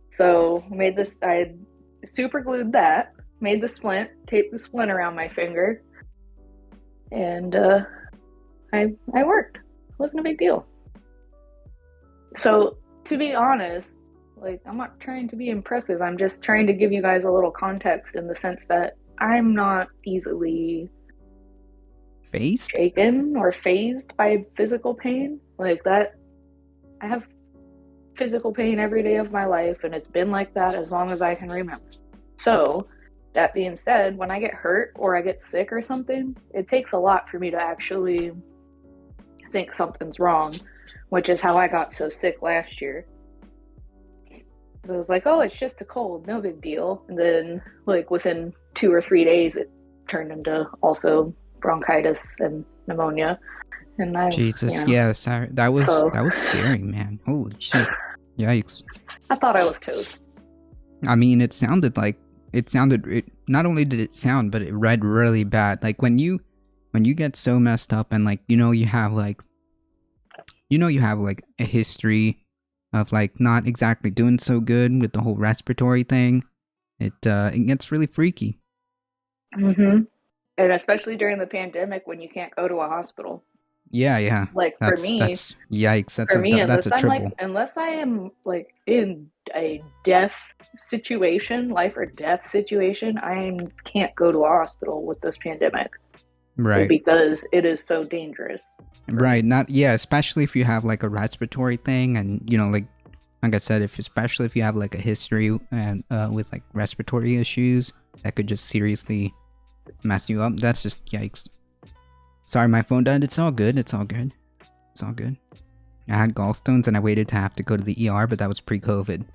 So I super glued that, made the splint, taped the splint around my finger, and I worked. It wasn't a big deal. So to be honest, like, I'm not trying to be impressive. I'm just trying to give you guys a little context in the sense that I'm not easily Phased? shaken or phased by physical pain. Like that, I have physical pain every day of my life, and it's been like that as long as I can remember. So, that being said, when I get hurt or I get sick or something, it takes a lot for me to actually think something's wrong, which is how I got so sick last year. So I was like, oh, it's just a cold, no big deal. And then, like, within 2 or 3 days, it turned into also bronchitis and pneumonia. And Jesus, you know, yes, that was scary, man. Holy shit. Yikes. I thought I was toast. I mean, it not only did it sound, but it read really bad. Like when you get so messed up and like, you have like a history of like not exactly doing so good with the whole respiratory thing, it gets really freaky. And especially during the pandemic when you can't go to a hospital. Yeah. Like that's yikes. That's a triple. Unless I am like in a death situation, life or death situation, I can't go to a hospital with this pandemic. Right. Because it is so dangerous. Right. Especially if you have like a respiratory thing, and like I said, especially if you have like a history and with like respiratory issues that could just seriously mess you up. That's just yikes. Sorry, my phone died. It's all good. I had gallstones and I waited to have to go to the ER, but that was pre-COVID.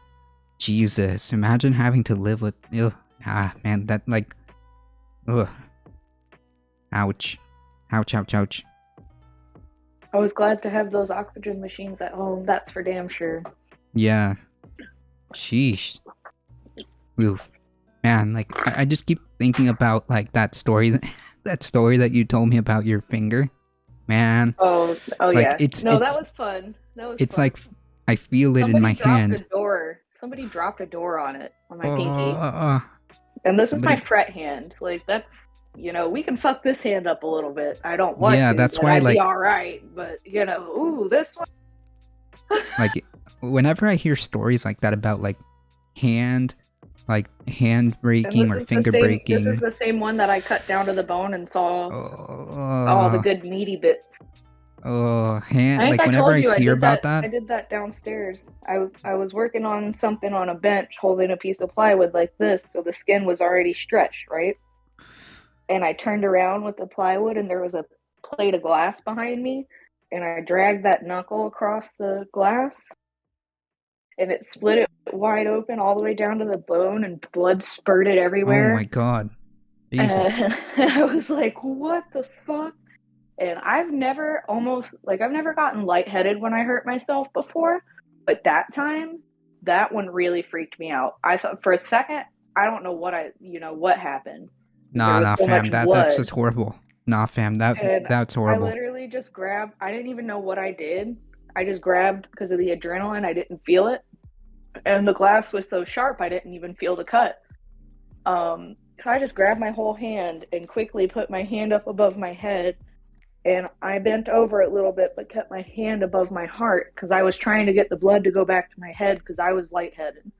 Jesus, imagine having to live with... man, that like... Ugh. Ouch. Ouch. I was glad to have those oxygen machines at home. That's for damn sure. Yeah. Sheesh. Oof. Man, like, I just keep thinking about, like, that story that you told me about your finger. Man. Oh like, yeah. That was fun. It's fun. Like, I feel it in my hand. Somebody dropped a door on it, on my pinky. And this is my fret hand. Like, that's, we can fuck this hand up a little bit. I don't want to. Yeah, that's why, I'd like... be alright, but, this one. Like, whenever I hear stories like that about, like, hand breaking or finger breaking... This is the same one that I cut down to the bone and saw all the good meaty bits. Hand, like, whenever I hear about that... I did that downstairs. I was working on something on a bench, holding a piece of plywood like this, so the skin was already stretched, right? And I turned around with the plywood, and there was a plate of glass behind me, and I dragged that knuckle across the glass, and it split it wide open all the way down to the bone, and blood spurted Oh my everywhere. god. Jesus. And I was like, what the fuck? And I've never gotten lightheaded when I hurt myself before, but that time, that one really freaked me out. I thought for a second, I don't know what happened. There was Nah, so fam. much That's blood. just horrible. Nah, fam. And That's I horrible. literally just grabbed, I didn't even know what I did. I just grabbed because of the adrenaline, I didn't feel it. And the glass was so sharp, I didn't even feel the cut. So I just grabbed my whole hand and quickly put my hand up above my head. And I bent over a little bit, but kept my hand above my heart because I was trying to get the blood to go back to my head because I was lightheaded.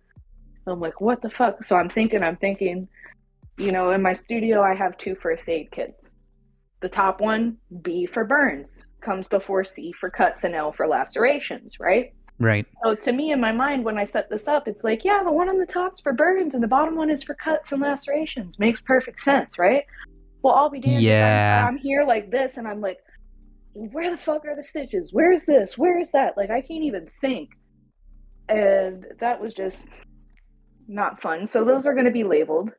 I'm like, what the fuck? So I'm thinking, in my studio, I have 2 first aid kits. The top one, B for burns, comes before C for cuts and L for lacerations, right? Right. So to me, in my mind, when I set this up, it's like, yeah, the one on the top's for burns and the bottom one is for cuts and lacerations. Makes perfect sense, right? Well, I'll be damned if I'm here like this, and I'm like, where the fuck are the stitches? Where's this? Where is that? Like, I can't even think. And that was just not fun. So those are going to be labeled.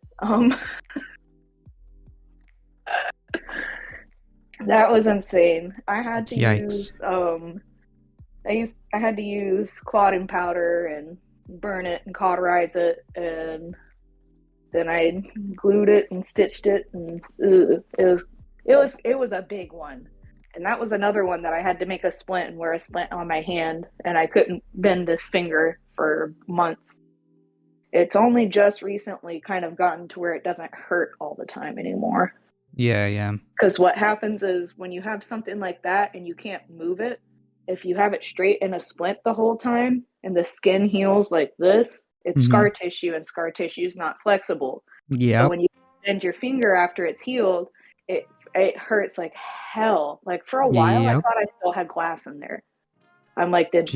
That was insane. I had to use I had to use clotting powder and burn it and cauterize it, and then I glued it and stitched it, and it was a big one. And that was another one that I had to make a splint and wear a splint on my hand, and I couldn't bend this finger for months. It's only just recently kind of gotten to where it doesn't hurt all the time anymore. Yeah. Because what happens is when you have something like that and you can't move it, if you have it straight in a splint the whole time and the skin heals like this, it's scar tissue, and scar tissue is not flexible. Yeah. So when you bend your finger after it's healed, it hurts like hell. Like for a while, I thought I still had glass in there. I'm like, did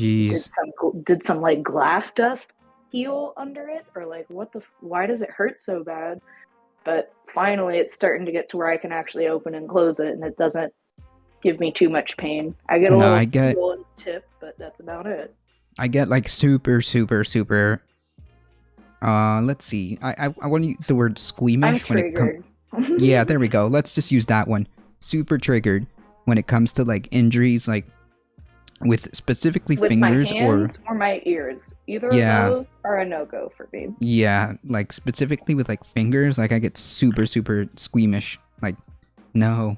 some like glass dust heal under it, or like why does it hurt so bad? But finally, it's starting to get to where I can actually open and close it, and it doesn't give me too much pain. I get a little tip, but that's about it. I get like super. Let's see. I want to use the word squeamish when it comes. Yeah, there we go. Let's just use that one. Super triggered when it comes to like injuries, like with specifically with fingers my hands or my ears. Either of those are a no-go for me. Yeah, like specifically with like fingers, like I get super squeamish. Like, no,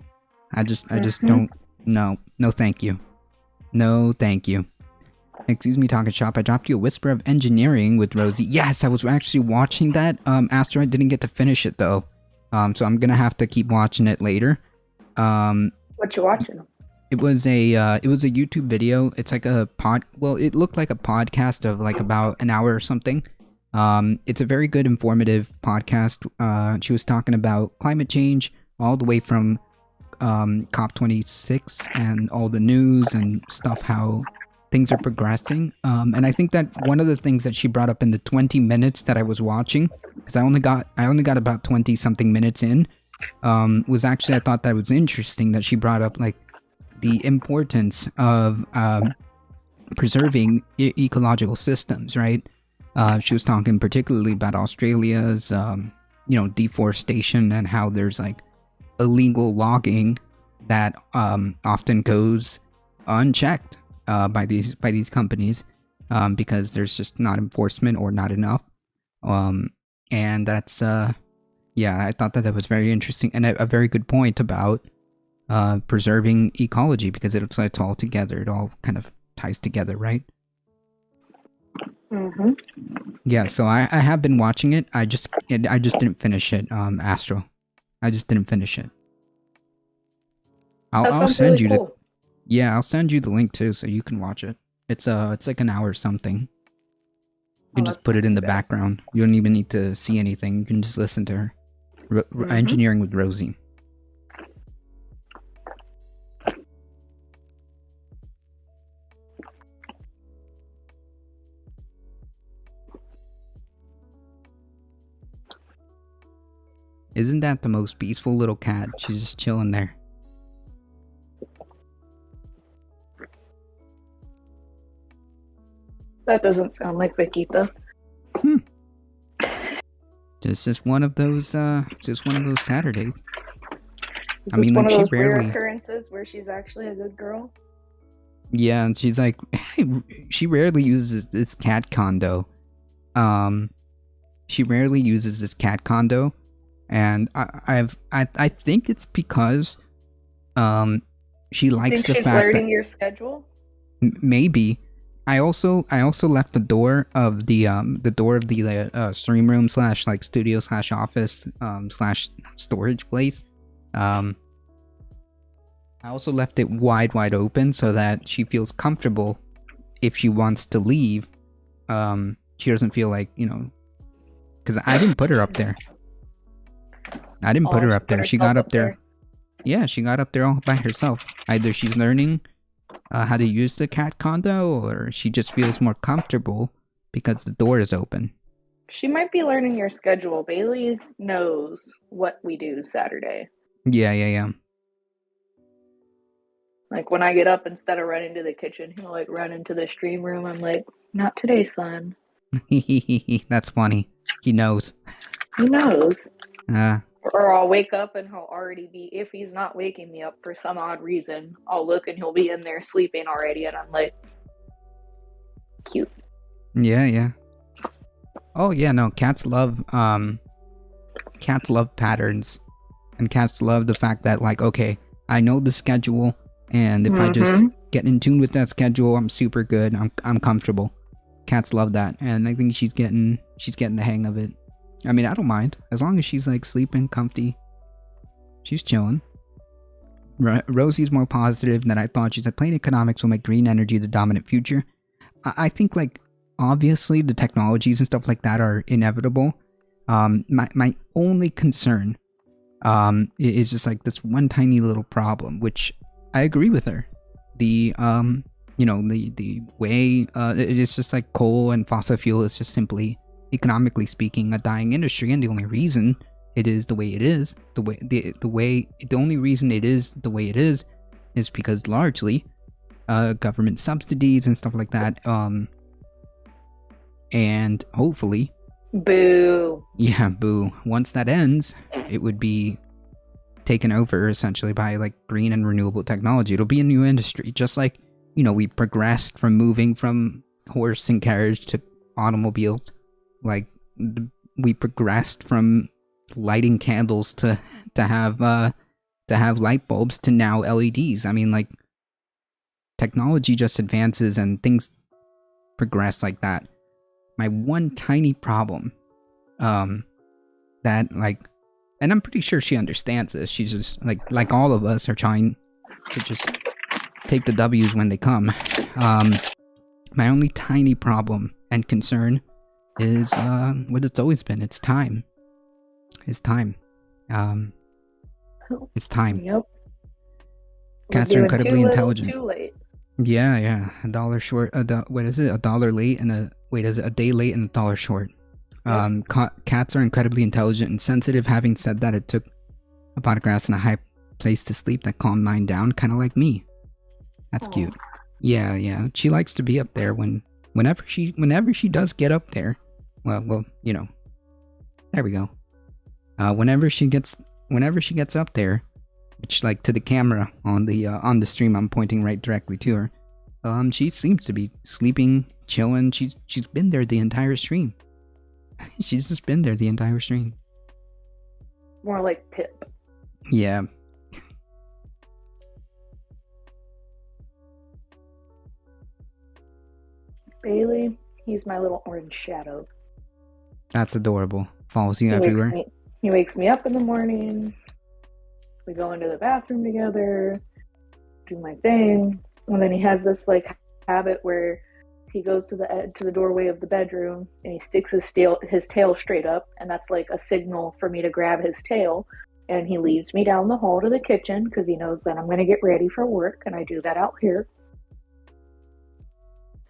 I just don't. No, thank you. No, thank you. Excuse me, Talking Shop. I dropped you a Whisper of Engineering with Rosie. Yes, I was actually watching that. Astro, I didn't get to finish it though. So I'm gonna have to keep watching it later. What you watching? It was a YouTube video. It's like it looked like a podcast of like about an hour or something. It's a very good informative podcast. She was talking about climate change all the way from COP26 and all the news and stuff, how things are progressing. And I think that one of the things that she brought up in the 20 minutes that I was watching, because I only got about 20 something minutes in, was actually, I thought that was interesting that she brought up like the importance of preserving ecological systems, right? She was talking particularly about Australia's, deforestation, and how there's like illegal logging that often goes unchecked by these companies because there's just not enforcement or not enough. And that's I thought that was very interesting and a very good point about preserving ecology, because it's all together. It all kind of ties together, right? Mm-hmm. Yeah, so I have been watching it. I just didn't finish it, Astro. I just didn't finish it. I'll send you cool. I'll send you the link too, so you can watch it. It's like an hour or something. You can just put it in the background. You don't even need to see anything. You can just listen to her. Engineering with Rosie. Isn't that the most peaceful little cat? She's just chilling there. That doesn't sound like Vaquita. Just one of those Saturdays. Is I mean, this one like, of she those rare rarely. occurrences where she's actually a good girl? Yeah, and she's like, she rarely uses this cat condo. She rarely uses this cat condo, and I think it's because, she likes Think the she's fact that learning your schedule? maybe. I also left the door of the stream room slash like studio slash office slash storage place. I also left it wide open so that she feels comfortable if she wants to leave. She doesn't feel like, because I didn't put her up there. I didn't put her she up there. put She got herself up there. Yeah, she got up there all by herself. Either she's learning how to use the cat condo, or she just feels more comfortable because the door is open. She might be learning your schedule. Bailey knows what we do Saturday. Yeah. Like when I get up, instead of running to the kitchen, he'll like run into the stream room. I'm like, not today, son. That's funny. He knows. He knows. Uh, Or I'll wake up and he'll already be, if he's not waking me up for some odd reason, I'll look and he'll be in there sleeping already. And I'm like, cute. yeah. Oh yeah, no, cats love patterns. And cats love the fact that, like, okay, I know the schedule, and if I just get in tune with that schedule, I'm super good. I'm comfortable. Cats love that, and I think she's getting the hang of it. I mean, I don't mind as long as she's like sleeping comfy. She's chilling. Rosie's more positive than I thought. She said plane economics will make green energy the dominant future. I think, like, obviously the technologies and stuff like that are inevitable. My only concern is just like this one tiny little problem, which I agree with her. The the way it's just like coal and fossil fuel is just simply, economically speaking, a dying industry, and the only reason it is the way it is, the only reason it is the way it is because largely government subsidies and stuff like that, and hopefully, boo. Yeah, boo. Once that ends, it would be taken over essentially by like green and renewable technology. It'll be a new industry, just like, we progressed from moving from horse and carriage to automobiles. Like, we progressed from lighting candles to have light bulbs to now LEDs. I mean, like, technology just advances and things progress like that. My one tiny problem, that, like, and I'm pretty sure she understands this. She's just like all of us are trying to just take the W's when they come. My only tiny problem and concern is what it's always been. It's time. It's time. It's time. Yep. Cats are incredibly intelligent. Too late. Yeah. A dollar short. What is it? A dollar late and a day late and a dollar short. Cats are incredibly intelligent and sensitive. Having said that, it took a pot of grass and a high place to sleep that calmed mine down, kind of like me. That's cute. Yeah. She likes to be up there whenever she does get up there. Well, there we go. Whenever she gets up there, which, like, to the camera on the stream, I'm pointing right directly to her. She seems to be sleeping, chilling. She's been there the entire stream. She's just been there the entire stream. More like Pip. Yeah. Bailey, he's my little orange shadow. That's adorable. Follows you everywhere. He wakes me up in the morning. We go into the bathroom together, do my thing, and then he has this like habit where he goes to the doorway of the bedroom and he sticks his tail straight up, and that's like a signal for me to grab his tail. And he leads me down the hall to the kitchen because he knows that I'm going to get ready for work, and I do that out here.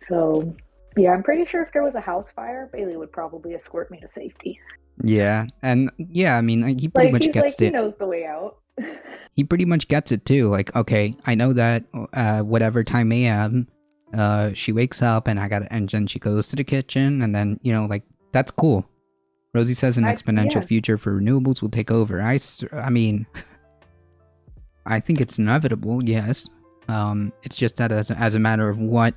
So, yeah, I'm pretty sure if there was a house fire, Bailey would probably escort me to safety. Yeah, and yeah, I mean, he pretty much gets it. He knows the way out. He pretty much gets it too. Like, okay, I know that whatever time AM, She wakes up and and then she goes to the kitchen and then, you know, like, that's cool. Rosie says an exponential yeah. future for renewables will take over. I mean, I think it's inevitable, yes. It's just that as a matter of what,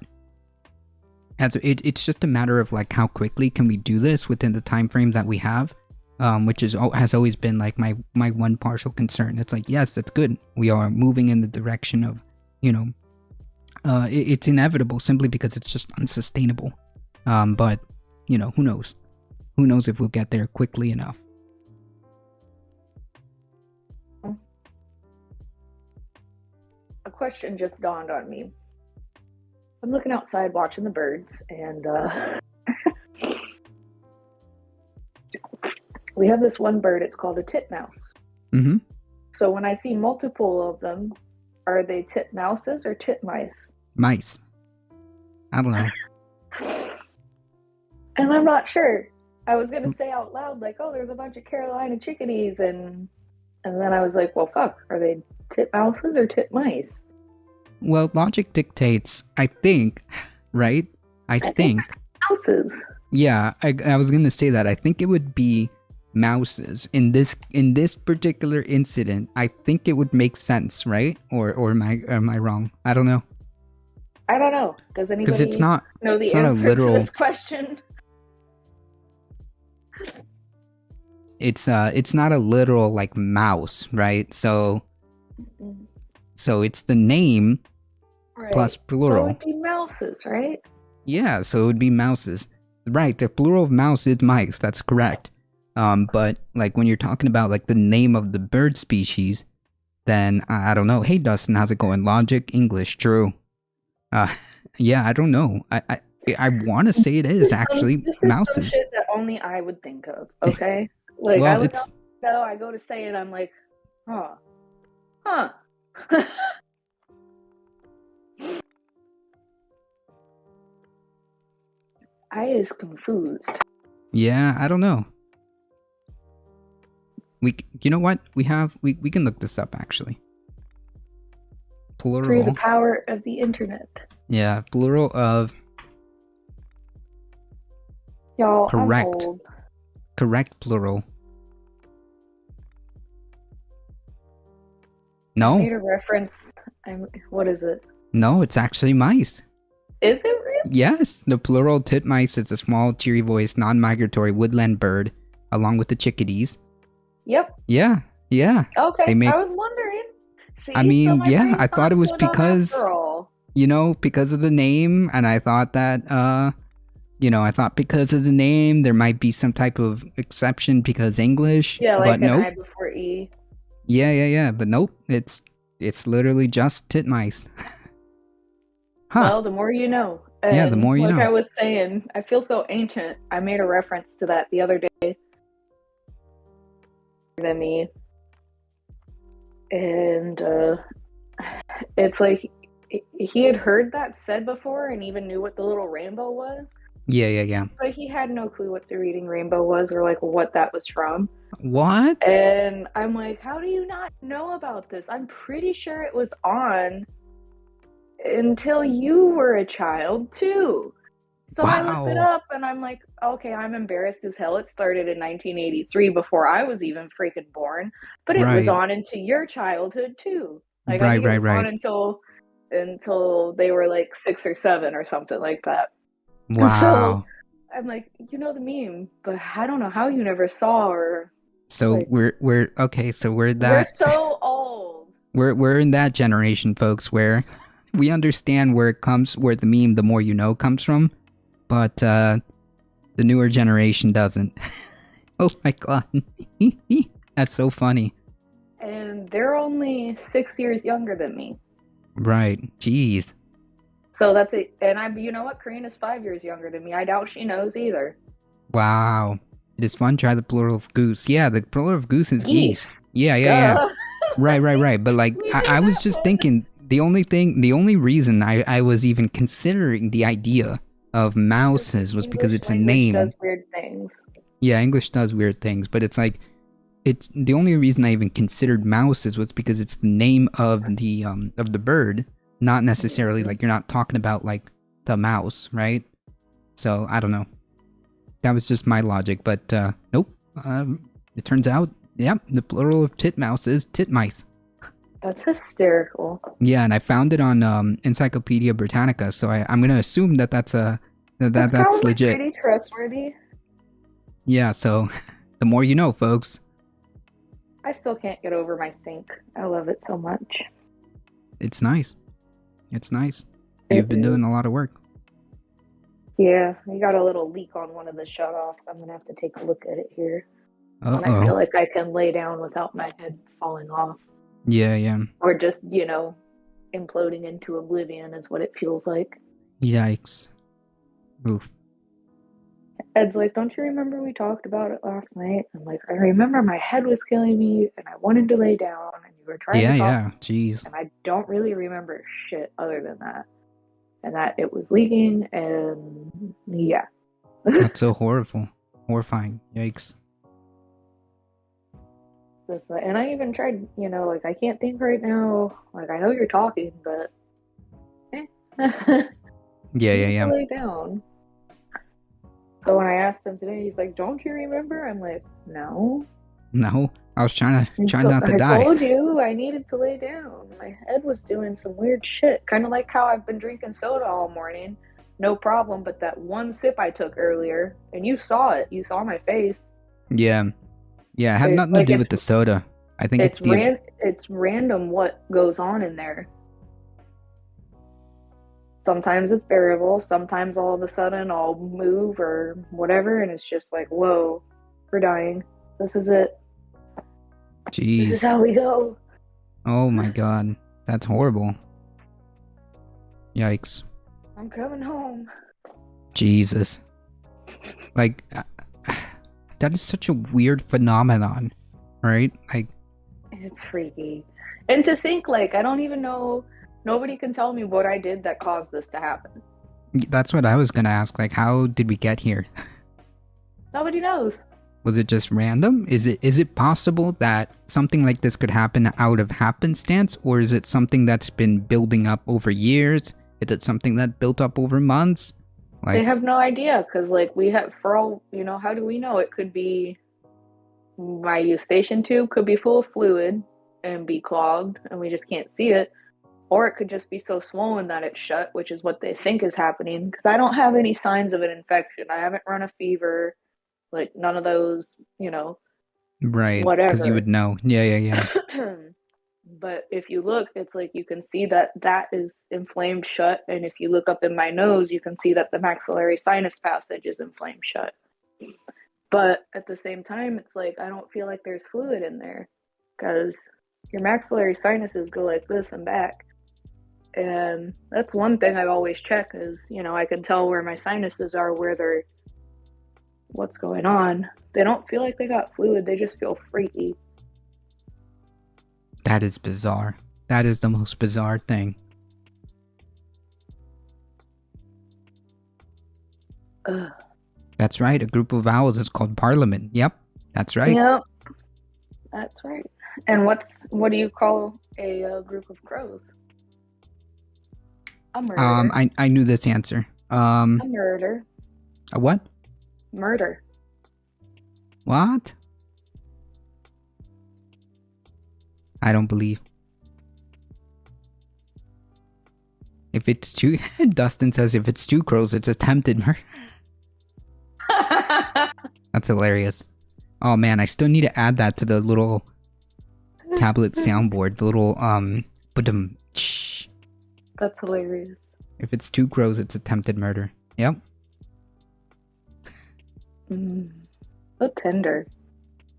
it's just a matter of like how quickly can we do this within the time frames that we have, which has always been like my one partial concern. It's like, yes, that's good. We are moving in the direction of, you know, it's inevitable simply because it's just unsustainable. But you know, who knows? Who knows if we'll get there quickly enough? A question just dawned on me. I'm looking outside watching the birds, and we have this one bird. It's called a titmouse. Mm-hmm. So when I see multiple of them, are they titmouses or titmice? Mice. I don't know. And I'm not sure. I was gonna say out loud, like, "Oh, there's a bunch of Carolina chickadees," and then I was like, "Well, fuck, are they titmouses or titmice?" Well, logic dictates, I think, right? I think Mouses. Yeah, I was gonna say that. I think it would be mouses in this particular incident. I think it would make sense, right? Or am I wrong? I don't know. I don't know. Does anybody Because it's not know the it's not a answer literal. to this question? It's not a literal like mouse, right? So it's the name Right. plus So it plural. would be mouses, right? Yeah, so it would be mouses. Right, the plural of mouse is mice, that's correct. But like when you're talking about like the name of the bird species, then I don't know. Hey Dustin, how's it going? Logic, English, true. Yeah, I don't know. I want to say it is actually This is some mouses. shit that only I would think of. Okay, like Well, I look it's out the window, I go to say it, I'm like, huh. I is confused. yeah, I don't know. You know what? We can look this up actually. Through the Plural. power of the internet. Yeah, plural of Y'all, Correct. I'm old. correct plural. I No, made a reference. What is it? no, it's actually mice. Is it real? Yes, the plural titmice is a small, cheery-voiced, non-migratory woodland bird, along with the chickadees. Yep. Yeah. Okay. They make- I was wondering. See, I mean, so my yeah, brain's I thought not it was so dumb because- after all. You know, because of the name, and I thought that, because of the name, there might be some type of exception because English. Yeah, like but an nope. I before E. Yeah, but nope. It's literally just titmice. Huh. Well, the more you know. And Yeah, the more you like know. I was saying, I feel so ancient. I made a reference to that the other day. Than me. And it's like he had heard that said before and even knew what the little rainbow was. Yeah. But he had no clue what the reading rainbow was or like what that was from. What? And I'm like, how do you not know about this? I'm pretty sure it was on until you were a child too. So I looked it Wow. up and I'm like, okay, I'm embarrassed as hell. It started in 1983 before I was even freaking born, but it was Right. on into your childhood too. Like I Right, think it was right. on until they were like 6 or 7 or something like that. Wow. I'm like, you know the meme, but I don't know how you never saw or So like- we're okay. So we're we're that so old. we're in that generation, folks, where we understand where the meme "the more you know" comes from, but the newer generation doesn't. Oh my god, that's so funny. And they're only 6 years younger than me. Right? Jeez. So that's it. And you know what? Karina's 5 years younger than me. I doubt she knows either. Wow. It is fun. Try the plural of goose. Yeah, the plural of goose is geese. Yeah. Duh. Right. But like, We I knew was that just one. thinking, the only reason I was even considering the idea of mouses was because English it's a language name. does weird things. Yeah, English does weird things, but it's like, it's the only reason I even considered mouses was because it's the name of the bird, not necessarily like you're not talking about like a mouse, right? So I don't know. That was just my logic, but nope. It turns out, yeah, the plural of titmouse is titmice. That's hysterical. Yeah, and I found it on Encyclopedia Britannica, so I'm gonna assume that that's that's probably legit. pretty trustworthy. Yeah, so the more you know, folks. I still can't get over my sink. I love it so much. It's nice. It's nice. You've been doing a lot of work. Yeah, we got a little leak on one of the shutoffs. I'm gonna have to take a look at it here. When I feel Uh-oh. like I can lay down without my head falling off. Yeah. Or just, imploding into oblivion is what it feels like. Yikes. Oof. Ed's like, don't you remember we talked about it last night? I'm like, I remember my head was killing me and I wanted to lay down and you were trying to talk. Yeah, jeez. And I don't really remember shit other than that. And that it was leaking and yeah. That's so horrifying. Yikes. And I even tried, I can't think right now. Like, I know you're talking, but Yeah. Lay down. So when I asked him today, he's like, "Don't you remember?" I'm like, "No." No, I was trying not to die. I told you I needed to lay down. My head was doing some weird shit, kind of like how I've been drinking soda all morning, no problem. But that one sip I took earlier, and you saw it. You saw my face. Yeah, it had nothing to do with the soda. I think it's random what goes on in there. Sometimes it's variable. Sometimes all of a sudden I'll move or whatever, and it's just like, whoa, we're dying. This is it. Jeez. This is how we go. Oh my god, that's horrible. Yikes. I'm coming home. Jesus. Like, that is such a weird phenomenon, right? Like, it's freaky. And to think, like, I don't even know. Nobody can tell me what I did that caused this to happen. That's what I was gonna ask. Like, how did we get here? Nobody knows. Was it just random? Is it possible that something like this could happen out of happenstance, or is it something that's been building up over years? Is it something that built up over months? Like, they have no idea, because like we have, for all how do we know? It could be my eustachian tube could be full of fluid and be clogged, and we just can't see it. Or it could just be so swollen that it's shut, which is what they think is happening. Because I don't have any signs of an infection. I haven't run a fever, like none of those, right? Whatever. Because you would know. Yeah. But if you look, it's like you can see that is inflamed shut, and if you look up in my nose, you can see that the maxillary sinus passage is inflamed shut. But at the same time, it's like I don't feel like there's fluid in there, because your maxillary sinuses go like this and back. And that's one thing I always check is, I can tell where my sinuses are, what's going on. They don't feel like they got fluid, they just feel freaky. That is bizarre. That is the most bizarre thing. Ugh. That's right, a group of owls is called Parliament. Yep, that's right. Yep, that's right. And what do you call a group of crows? A murder. I knew this answer. A murder. A what? Murder. What? I don't believe. If it's two, Dustin says if it's two crows, it's attempted murder. That's hilarious. Oh man, I still need to add that to the little tablet soundboard. The little ba-dum. That's hilarious. If it's two crows, it's attempted murder. Yep. So tender.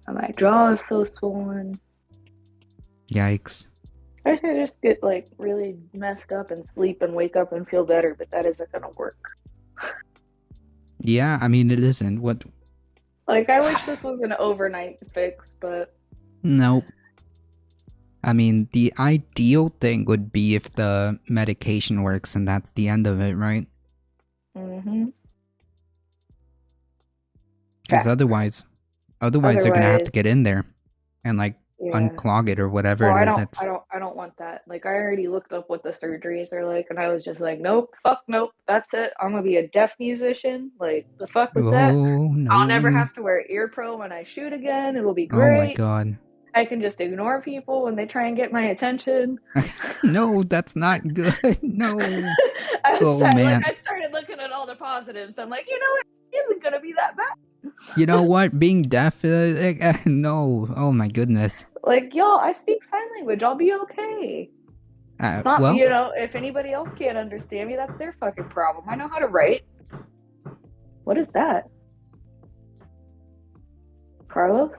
And my jaw is so swollen. Yikes. I should just get like really messed up and sleep and wake up and feel better, but that isn't gonna work. Yeah, I mean it isn't. What? Like I wish this was an overnight fix, but nope. I mean, the ideal thing would be if the medication works and that's the end of it, right? Mm-hmm. Because otherwise they're gonna have to get in there and like Yeah. unclog it or whatever Well, it I is. don't, That's I don't want that. Like, I already looked up what the surgeries are like, and I was just like, nope, fuck, nope, that's it. I'm gonna be a deaf musician. Like, the fuck with that. oh I'll never no. have to wear ear pro when I shoot again. It'll be Oh my great. god. I can just ignore people when they try and get my attention. No, that's not good. No. I Oh man. started looking at all the positives. I'm like, you know, it isn't gonna be that bad. You know what? Being deaf, no. Oh my goodness. Like, y'all, I speak sign language. I'll be okay. It's not, Well, you know, if anybody else can't understand me, that's their fucking problem. I know how to write. What is that? Carlos?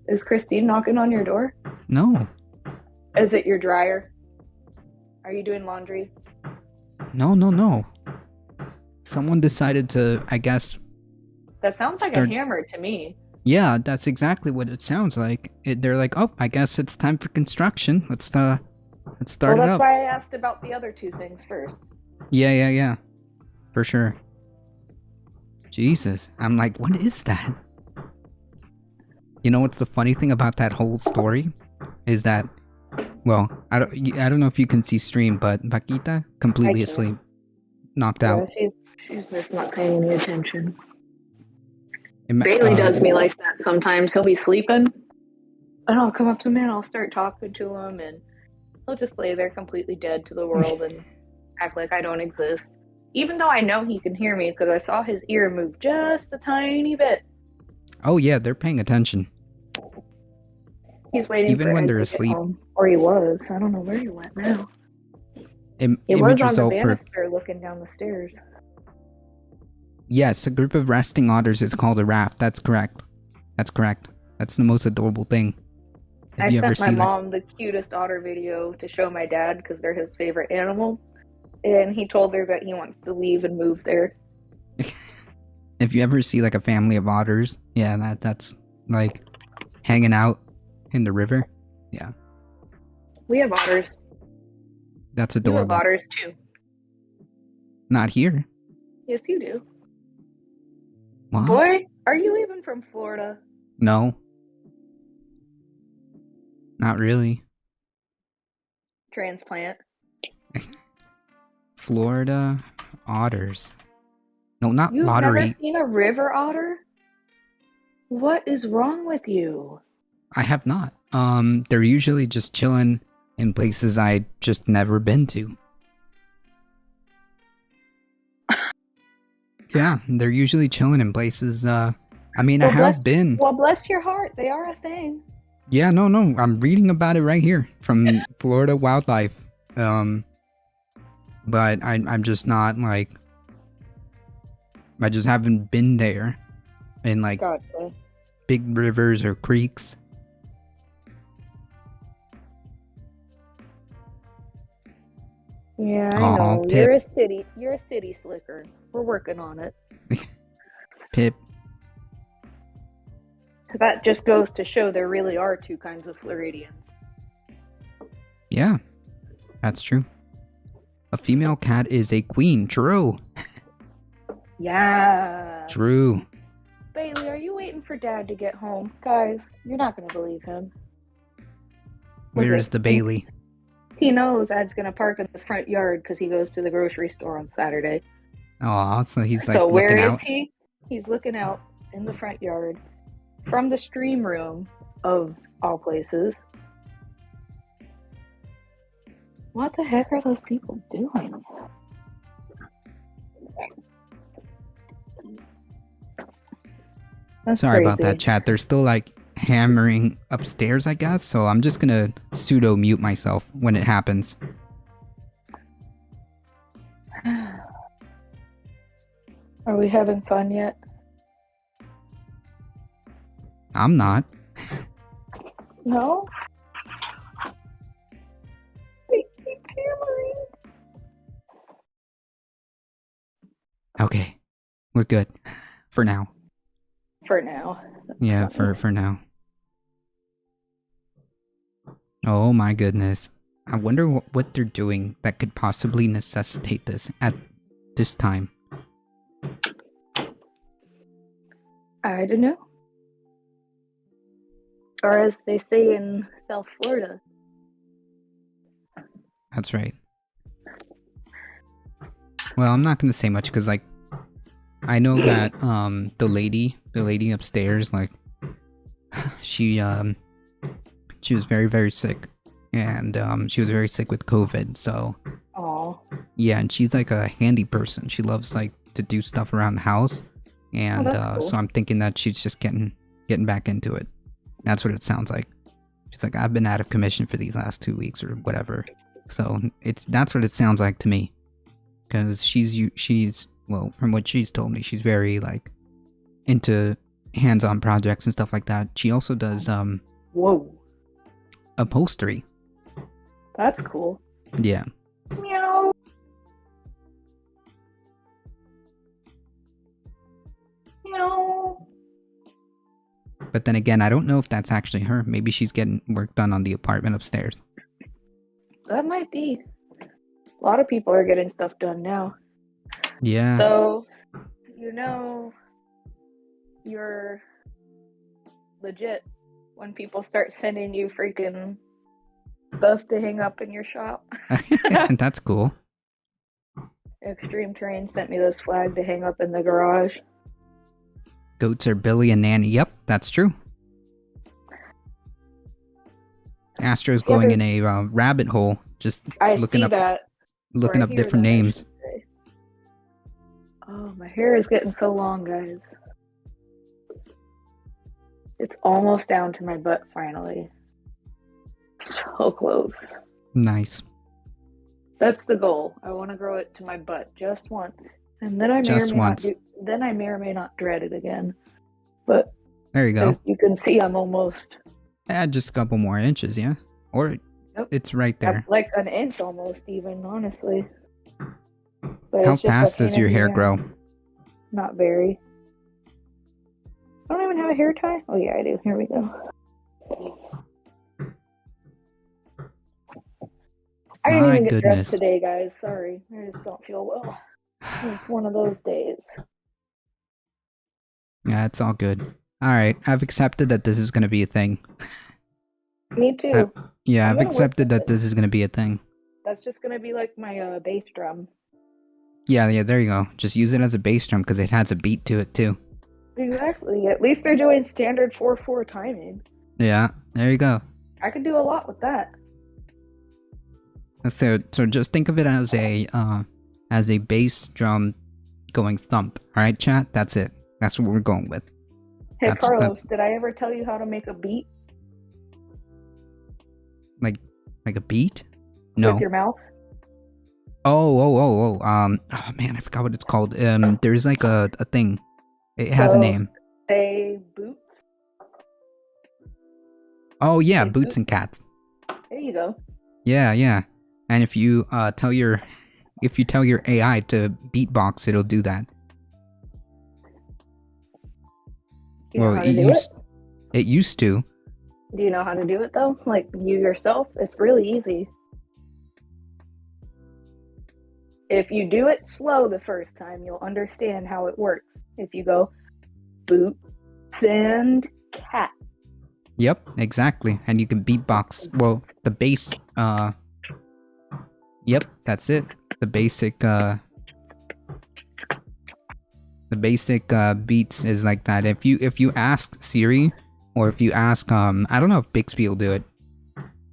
Is Christine knocking on your door? no. Is it your dryer? Are you doing laundry? No. Someone decided to, I guess, That sounds like Start- a hammer to me. yeah, that's exactly what it sounds like. They're like, oh, I guess it's time for construction. Let's start Well, it that's up. why I asked about the other two things first. Yeah. For sure. Jesus. I'm like, what is that? You know what's the funny thing about that whole story? Is that, well, I don't know if you can see stream, but Vaquita, completely I can. asleep. Knocked out. She's just not paying any attention. Ima- Bailey does me like that sometimes. He'll be sleeping, and I'll come up to him and I'll start talking to him, and he'll just lay there completely dead to the world and act like I don't exist. Even though I know he can hear me because I saw his ear move just a tiny bit. Oh yeah, they're paying attention. He's waiting Even for when Ed they're to get asleep. home. Or he was. I don't know where he went now. He Image was on the result for banister looking down the stairs. yes, a group of resting otters is called a raft. That's correct. That's the most adorable thing. Have I you ever sent my seen mom the cutest otter video to show my dad because they're his favorite animal. And he told her that he wants to leave and move there. If you ever see like a family of otters, yeah, that's like hanging out in the river. Yeah, We have otters. that's You have adorable. otters too. Not here. Yes, you do. What? Boy, are you even from Florida? No. Not really. Transplant. Florida otters. No, not You've lottery. never seen a river otter? What is wrong with you? I have not. They're usually just chilling in places I just never been to. Yeah, they're usually chilling in places, I mean, I have been. Well, bless your heart. They are a thing. Yeah, no, I'm reading about it right here from Florida Wildlife. But I'm just not, like, I just haven't been there in, like, Gotcha. big rivers or creeks. Yeah, I Aw, know. Pip. You're a city slicker. We're working on it. Pip. That just goes to show there really are two kinds of Floridians. Yeah, that's true. A female cat is a queen. True. Yeah. True. Bailey, are you waiting for Dad to get home? Guys, you're not going to believe him. Where's the Bailey? He knows Dad's going to park in the front yard because he goes to the grocery store on Saturday. Oh, so he's like So where looking is out. he? He's looking out in the front yard from the stream room of all places. What the heck are those people doing? That's Sorry about crazy. that, chat. They're still like hammering upstairs, I guess. So I'm just gonna pseudo mute myself when it happens. Are we having fun yet? I'm not. No? They keep hammering. Okay, we're good for now. For now. Yeah, for now. Oh my goodness. I wonder what they're doing that could possibly necessitate this at this time. I don't know. or as they say in South Florida. That's right. Well, I'm not gonna say much because, like, I know that the lady upstairs, like, she was very, very sick, and she was very sick with COVID. So Oh, yeah, and she's like a handy person. She loves like to do stuff around the house, and that's cool. so I'm thinking that she's just getting back into it. That's what it sounds like. She's like, I've been out of commission for these last 2 weeks or whatever. So that's what it sounds like to me. Because she's well, from what she's told me, she's very like into hands-on projects and stuff like that. She also does Whoa, upholstery. that's cool. Yeah. Meow. Meow. But then again, I don't know if that's actually her. Maybe she's getting work done on the apartment upstairs. That might be. A lot of people are getting stuff done now. Yeah. So, you know, you're legit when people start sending you freaking stuff to hang up in your shop. That's cool. Extreme Terrain sent me this flag to hang up in the garage. Goats are Billy and Nanny. Yep, that's true. Astro's Yeah, going in a rabbit hole, just I looking see up that. looking or up hear different that, I names. should say. Oh, my hair is getting so long, guys. It's almost down to my butt finally. So close. Nice. That's the goal. I want to grow it to my butt just once, and then I may Just or may once. not. Then I may or may not dread it again. But There you go. as you can see, I'm almost Add just a couple more inches, yeah? Or Yep. it's right I'm there. like an inch almost, even honestly. But How it's just a fast does pain your in the hair ass. grow? Not very. I don't even have a hair tie. Oh yeah, I do. Here we go. I didn't My even get goodness. dressed today, guys. Sorry. I just don't feel well. It's one of those days. Yeah, it's all good. Alright, I've accepted that this is gonna be a thing. Me too. Yeah, I'm I've gonna work accepted with that it. this is gonna be a thing. That's just gonna be like my bass drum. Yeah, there you go. Just use it as a bass drum because it has a beat to it too. Exactly. At least they're doing standard 4/4 timing. Yeah, there you go. I could do a lot with that. So just think of it as a bass drum going thump. Alright, chat? That's it. That's what we're going with. Hey That's- Carlos, did I ever tell you how to make a beat Like a beat? No. with your mouth? Oh man, I forgot what it's called. There's like a thing. It has a So- name. Say boots. Oh yeah, say boots boots. and cats. There you go. Yeah. And if you tell your AI to beatbox, it'll do that. You know Well, how to do it? It used to. Do you know how to do it though? Like you yourself? It's really easy. If you do it slow the first time, you'll understand how it works. If you go boots and cat. Yep, exactly. And you can beatbox. Well, the bass. Yep, that's it. The basic. The basic beats is like that. If you ask Siri, or if you ask I don't know if Bixby will do it.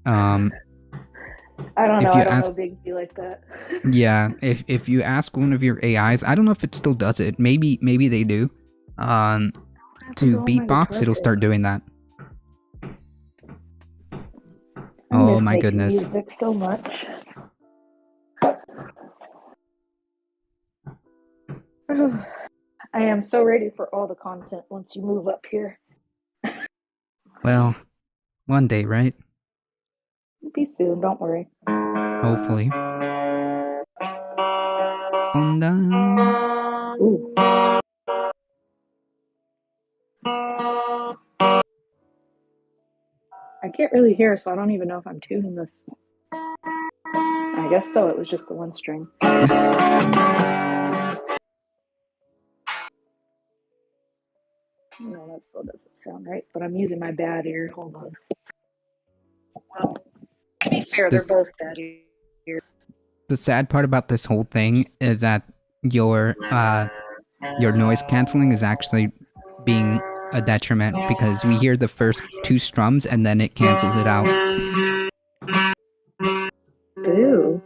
I don't If know. you I don't ask- know Bigsby like that. Yeah, if you ask one of your AIs, I don't know if it still does it. Maybe they do. To go on my beatbox, guitar it'll pick. start doing that. I Oh miss my making goodness. music so much. I am so ready for all the content once you move up here. Well, one day, right? Be soon, don't worry. Hopefully. Ooh. I can't really hear, so I don't even know if I'm tuning this. I guess so. It was just the one string. No, that's still doesn't sound right, but I'm using my bad ear. Hold on. Well, to be fair, they're This- both bad ears. The sad part about this whole thing is that your noise canceling is actually being a detriment because we hear the first 2 strums and then it cancels it out. Ooh.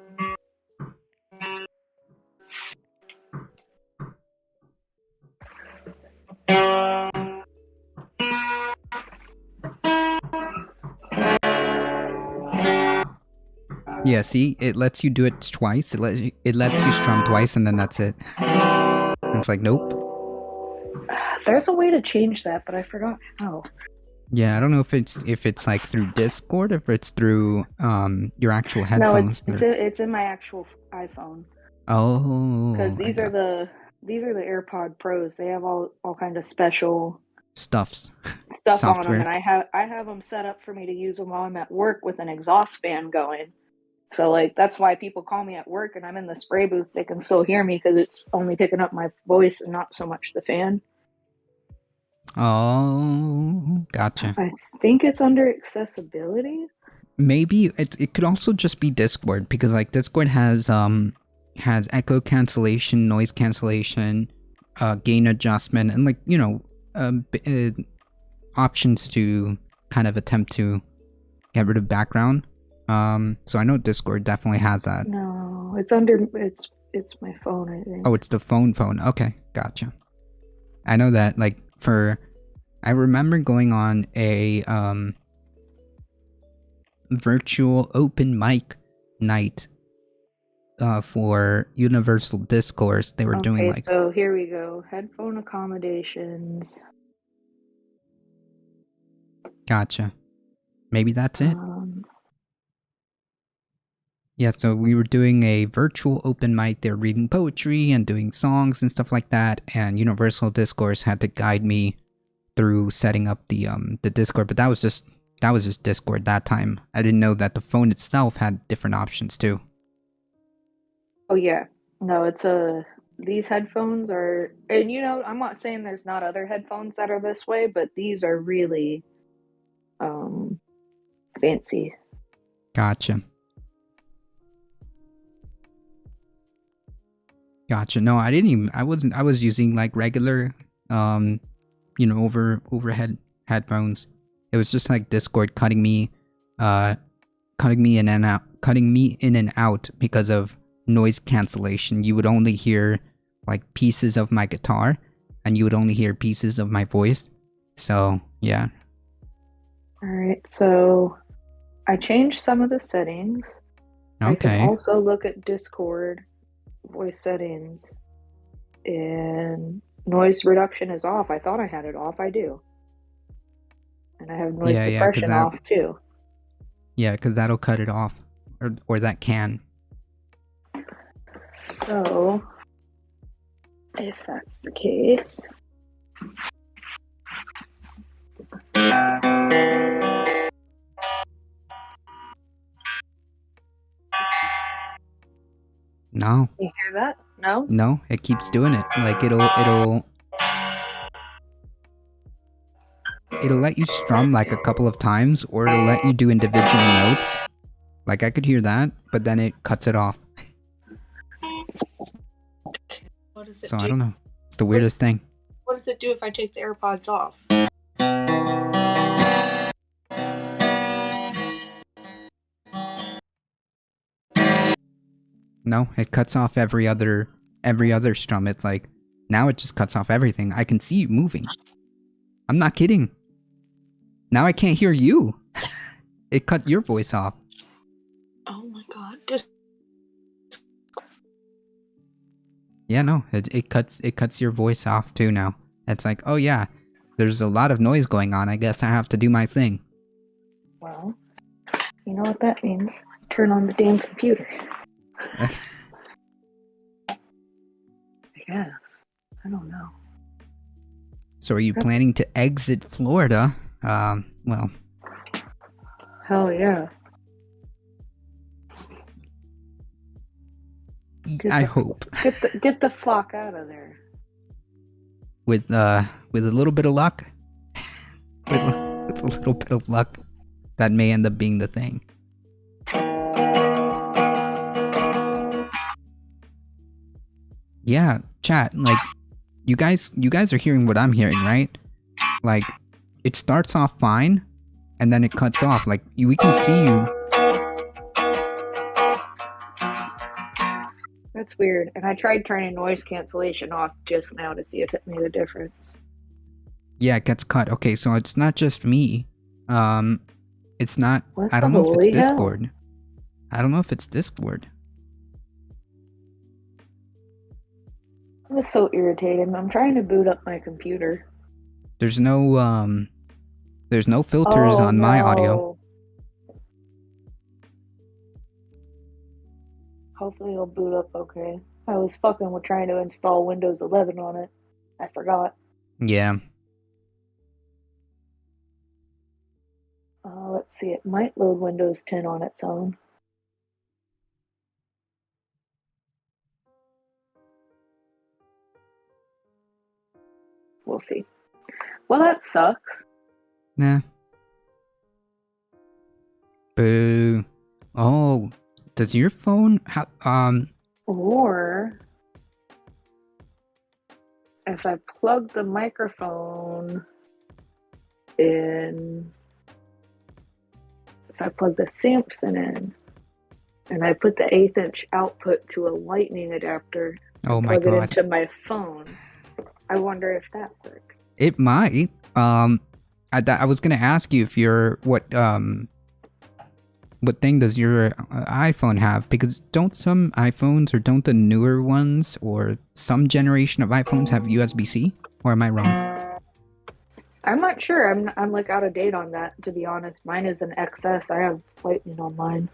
Yeah, see, it lets you do it twice. It lets you strum twice, and then that's it. And it's like, nope. There's a way to change that, but I forgot how. Yeah, I don't know if it's like through Discord, or if it's through your actual No, headphones. it's in my actual iPhone. Oh, Because these are the AirPod Pros. They have all kind of special stuff on software. them, and I have them set up for me to use them while I'm at work with an exhaust fan going. So like that's why people call me at work and I'm in the spray booth. They can still hear me because it's only picking up my voice and not so much the fan. Oh, gotcha. I think it's under accessibility. Maybe it could also just be Discord, because like Discord has echo cancellation, noise cancellation, gain adjustment, and like, you know, options to kind of attempt to get rid of background. So I know Discord definitely has that. No, it's under it's my phone, I think. Oh, it's the phone. Okay, gotcha. I know that, like, I remember going on a virtual open mic night for Universal Discourse. They were doing like, so here we go. Headphone accommodations. gotcha. Maybe that's it. Yeah, so we were doing a virtual open mic. They were reading poetry and doing songs and stuff like that, and Universal Discourse had to guide me through setting up the Discord, but that was just Discord that time. I didn't know that the phone itself had different options too. Oh yeah. No, it's these headphones are, and you know, I'm not saying there's not other headphones that are this way, but these are really fancy. Gotcha. No, I was using like regular you know, overhead headphones. It was just like Discord cutting me in and out because of noise cancellation. You would only hear like pieces of my guitar, and you would only hear pieces of my voice. So yeah. Alright, so I changed some of the settings. Okay. I can also look at Discord voice settings, and noise reduction is off. I thought I had it off. I do. And I have noise suppression off too. Yeah, because that'll cut it off. Or that can. So, if that's the case... No. You hear that? No? No, it keeps doing it. Like it'll let you strum like a couple of times, or it'll let you do individual notes. Like I could hear that, but then it cuts it off. What does it So do? I don't know. It's the weirdest thing. What does it do if I take the AirPods off? No, it cuts off every other strum. It's like, now it just cuts off everything. I can see you moving. I'm not kidding. Now I can't hear you. It cut your voice off. Oh my god. Just Yeah, no, it cuts your voice off too now. It's like, oh yeah, there's a lot of noise going on. I guess I have to do my thing. Well, you know what that means. Turn on the damn computer. I guess. I don't know. So are you planning to exit Florida? Well. Hell yeah. I hope. Get the flock out of there. With a little bit of luck. with a little bit of luck, that may end up being the thing. Yeah, chat, like, you guys are hearing what I'm hearing, right? Like, it starts off fine, and then it cuts off. Like, we can see you. That's weird. And I tried turning noise cancellation off just now to see if it made a difference. Yeah, it gets cut. Okay, so it's not just me. It's not. What I the don't know if it's holy hell? Discord. I don't know if it's Discord. It's so irritating. I'm trying to boot up my computer. There's no filters on my audio. Hopefully it'll boot up okay. I was fucking with trying to install Windows 11 on it. I forgot. Yeah. Let's see. It might load Windows 10 on its own. We'll see. Well, that sucks. Nah. Boo. Oh, does your phone have Or if I plug the microphone in, if I plug the Samson in, and I put the 1/8 inch output to a lightning adapter, Oh my plug it god. into my phone, I wonder if that works. It might. I was gonna ask you if you're what thing does your iPhone have? Because don't some iPhones, or don't the newer ones, or some generation of iPhones have USB-C? Or am I wrong? I'm not sure. I'm like out of date on that, to be honest. Mine is an XS. I have lightning on mine.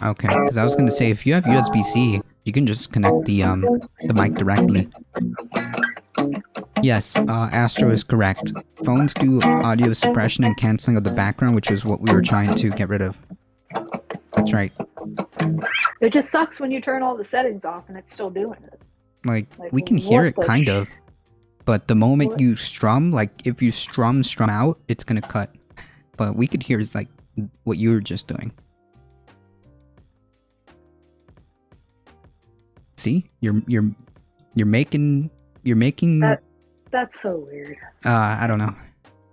Okay, because I was gonna say, if you have USB-C, you can just connect the mic directly. Yes, Astro is correct. Phones do audio suppression and canceling of the background, which is what we were trying to get rid of. That's right. It just sucks when you turn all the settings off and it's still doing it. Like we can hear it kind of, but the moment you strum, like if you strum out, it's gonna cut. But we could hear it's like what you were just doing. See, you're making That's so weird. I don't know.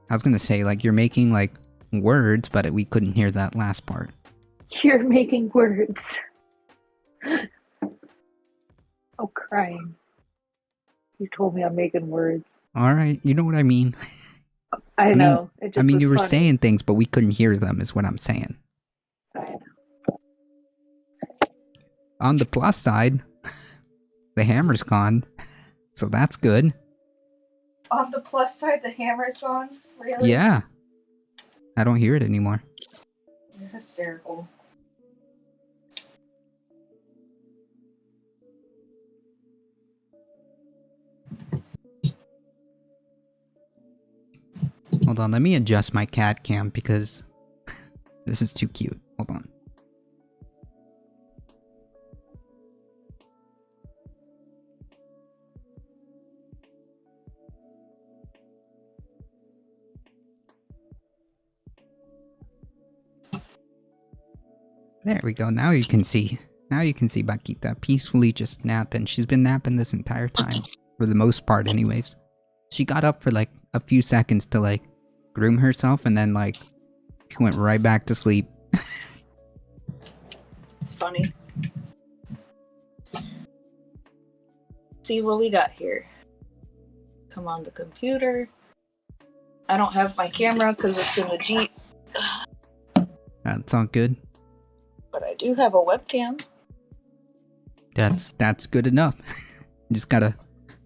I was gonna say, like, you're making like words, but we couldn't hear that last part. You're making words. Oh, crying. You told me I'm making words. Alright, you know what I mean. I know. I mean, you were funny. saying things, but we couldn't hear them, is what I'm saying. I know. On the plus side, the hammer's gone, so that's good. On the plus side, the hammer's gone? Really? Yeah. I don't hear it anymore. You're hysterical. Hold on, let me adjust my cat cam because this is too cute. Hold on. There we go. Now you can see. Now you can see Bakita peacefully just napping. She's been napping this entire time. For the most part, anyways. She got up for like a few seconds to like groom herself, and then like she went right back to sleep. It's funny. See what we got here. Come on the computer. I don't have my camera because it's in the Jeep. That's all good. But I do have a webcam. That's good enough. You just gotta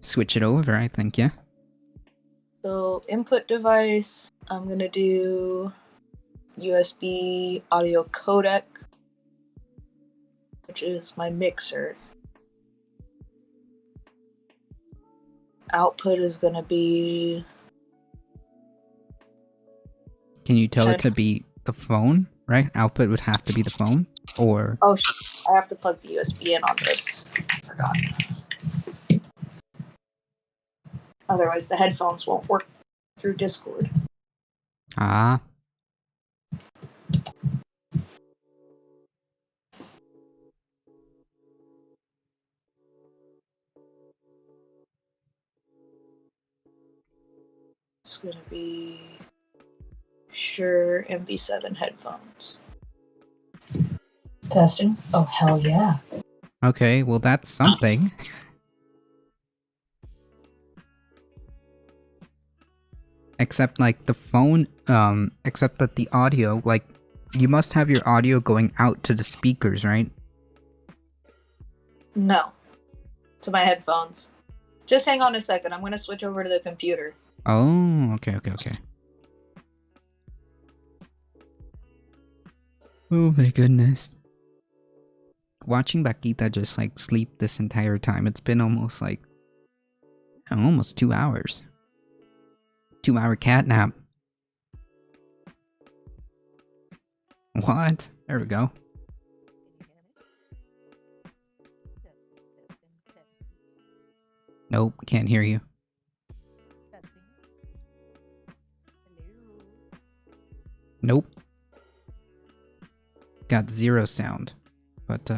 switch it over, I think, yeah? So, input device, I'm gonna do USB audio codec, which is my mixer. Output is gonna be... Can you tell it to be the phone, right? Output would have to be the phone, or... Oh, I have to plug the USB in on this. I forgot. Otherwise, the headphones won't work through Discord. Ah. It's gonna be Shure MV7 headphones. Testing. Oh hell yeah. Okay, well that's something. Except like the phone, except that the audio, like, you must have your audio going out to the speakers, right? No. To my headphones. Just hang on a second. I'm gonna switch over to the computer. Oh, okay. Oh my goodness. Watching Bakita just like sleep this entire time, it's been almost 2 hours. 2-hour cat nap. What? There we go. Nope, can't hear you. Nope. Got 0 sound. But,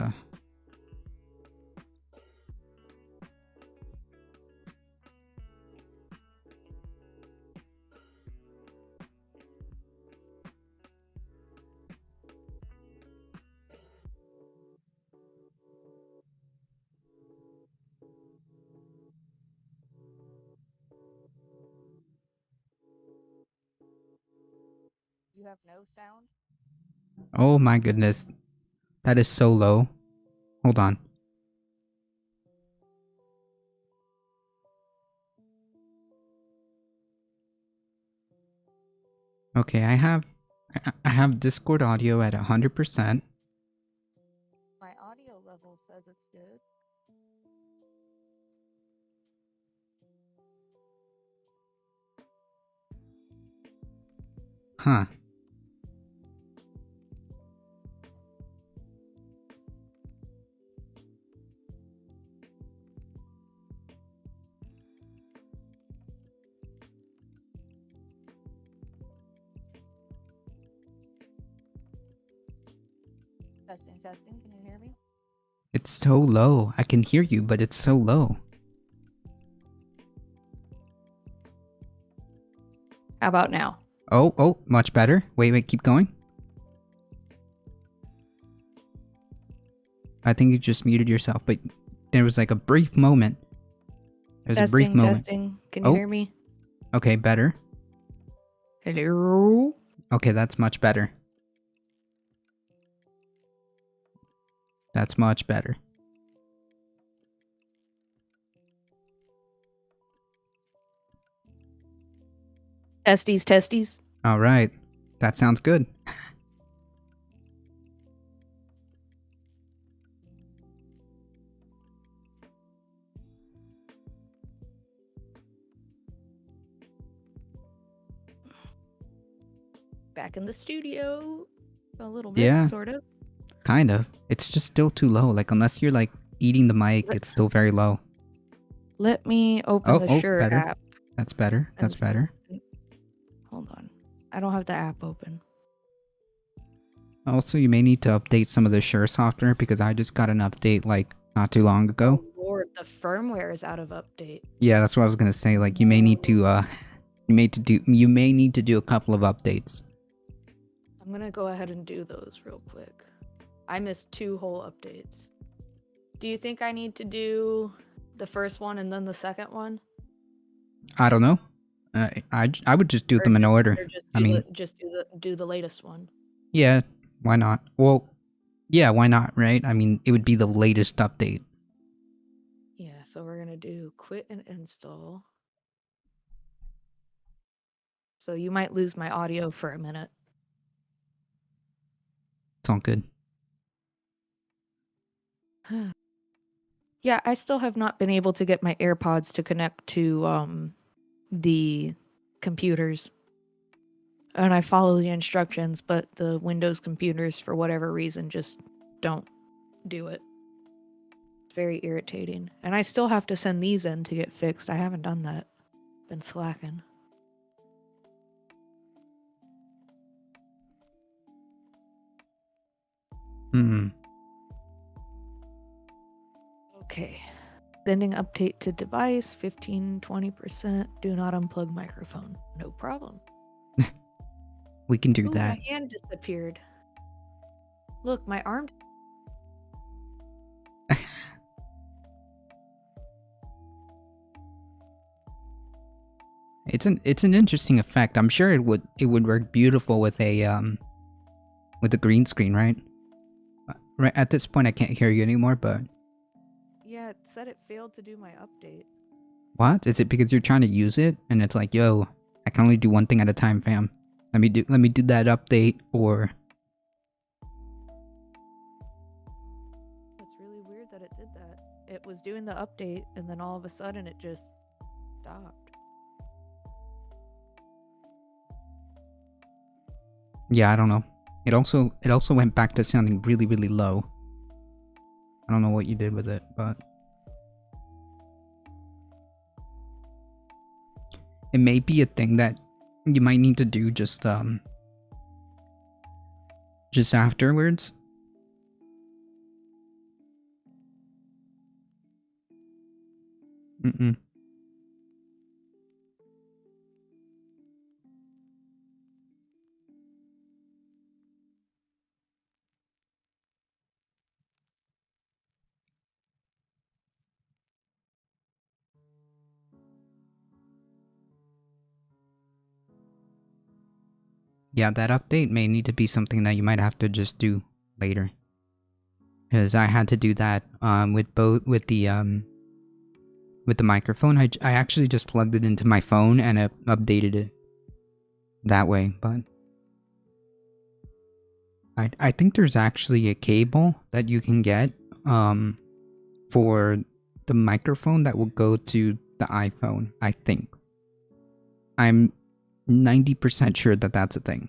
You have no sound? oh my goodness. That is so low. Hold on. Okay, I have Discord audio at 100%. My audio level says it's good. Huh. Testing. Can you hear me? It's so low. I can hear you, but it's so low. How about now? Oh, much better. Wait, keep going. I think you just muted yourself, but there was like a brief moment. There's a brief moment. Testing. Can you hear me? Okay, better. Hello? Okay, that's much better. That's much better. Testes. Alright. That sounds good. Back in the studio. A little bit, Yeah. sort of. Kind of. It's just still too low. Like, unless you're like eating the mic, it's still very low. Let me open the Shure better. app. That's better. That's better. Hold on. I don't have the app open. Also, you may need to update some of the Shure software because I just got an update like not too long ago. Oh Lord, the firmware is out of update. Yeah, that's what I was gonna say. Like, you may need to you may need to do a couple of updates. I'm gonna go ahead and do those real quick. I missed 2 whole updates. Do you think I need to do the first one and then the second one? I don't know. I would just do them in order. Just do the latest one. Yeah, why not? Well, yeah, why not, right? I mean, it would be the latest update. Yeah, so we're gonna do quit and install. So you might lose my audio for a minute. It's all good. Yeah, I still have not been able to get my AirPods to connect to the computers. And I follow the instructions, but the Windows computers, for whatever reason, just don't do it. It's very irritating. And I still have to send these in to get fixed. I haven't done that. Been slacking. Okay. Sending update to device, 15-20%. Do not unplug microphone. No problem. We can do Ooh, that. my hand disappeared. Look, my arm. It's an interesting effect. I'm sure it would work beautiful with a green screen, right? Right at this point, I can't hear you anymore. But Yeah, it said it failed to do my update. what is it? Because you're trying to use it, and it's like, yo, I can only do one thing at a time, fam. Let me do that update, or It's really weird that it did that. It was doing the update, and then all of a sudden, it just stopped. yeah, I don't know. It also went back to sounding really, really low. I don't know what you did with it, but it may be a thing that you might need to do just afterwards. Mm-mm. Yeah, that update may need to be something that you might have to just do later. Because I had to do that with the microphone. I actually just plugged it into my phone and it updated it that way. But I think there's actually a cable that you can get for the microphone that will go to the iPhone. I think I'm 90% sure that that's a thing.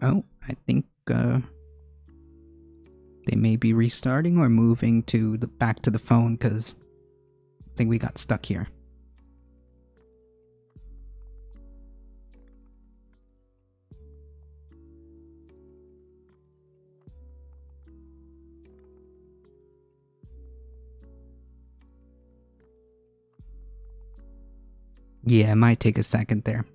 Oh, I think they may be restarting or moving to the back to the phone because I think we got stuck here. Yeah, it might take a second there.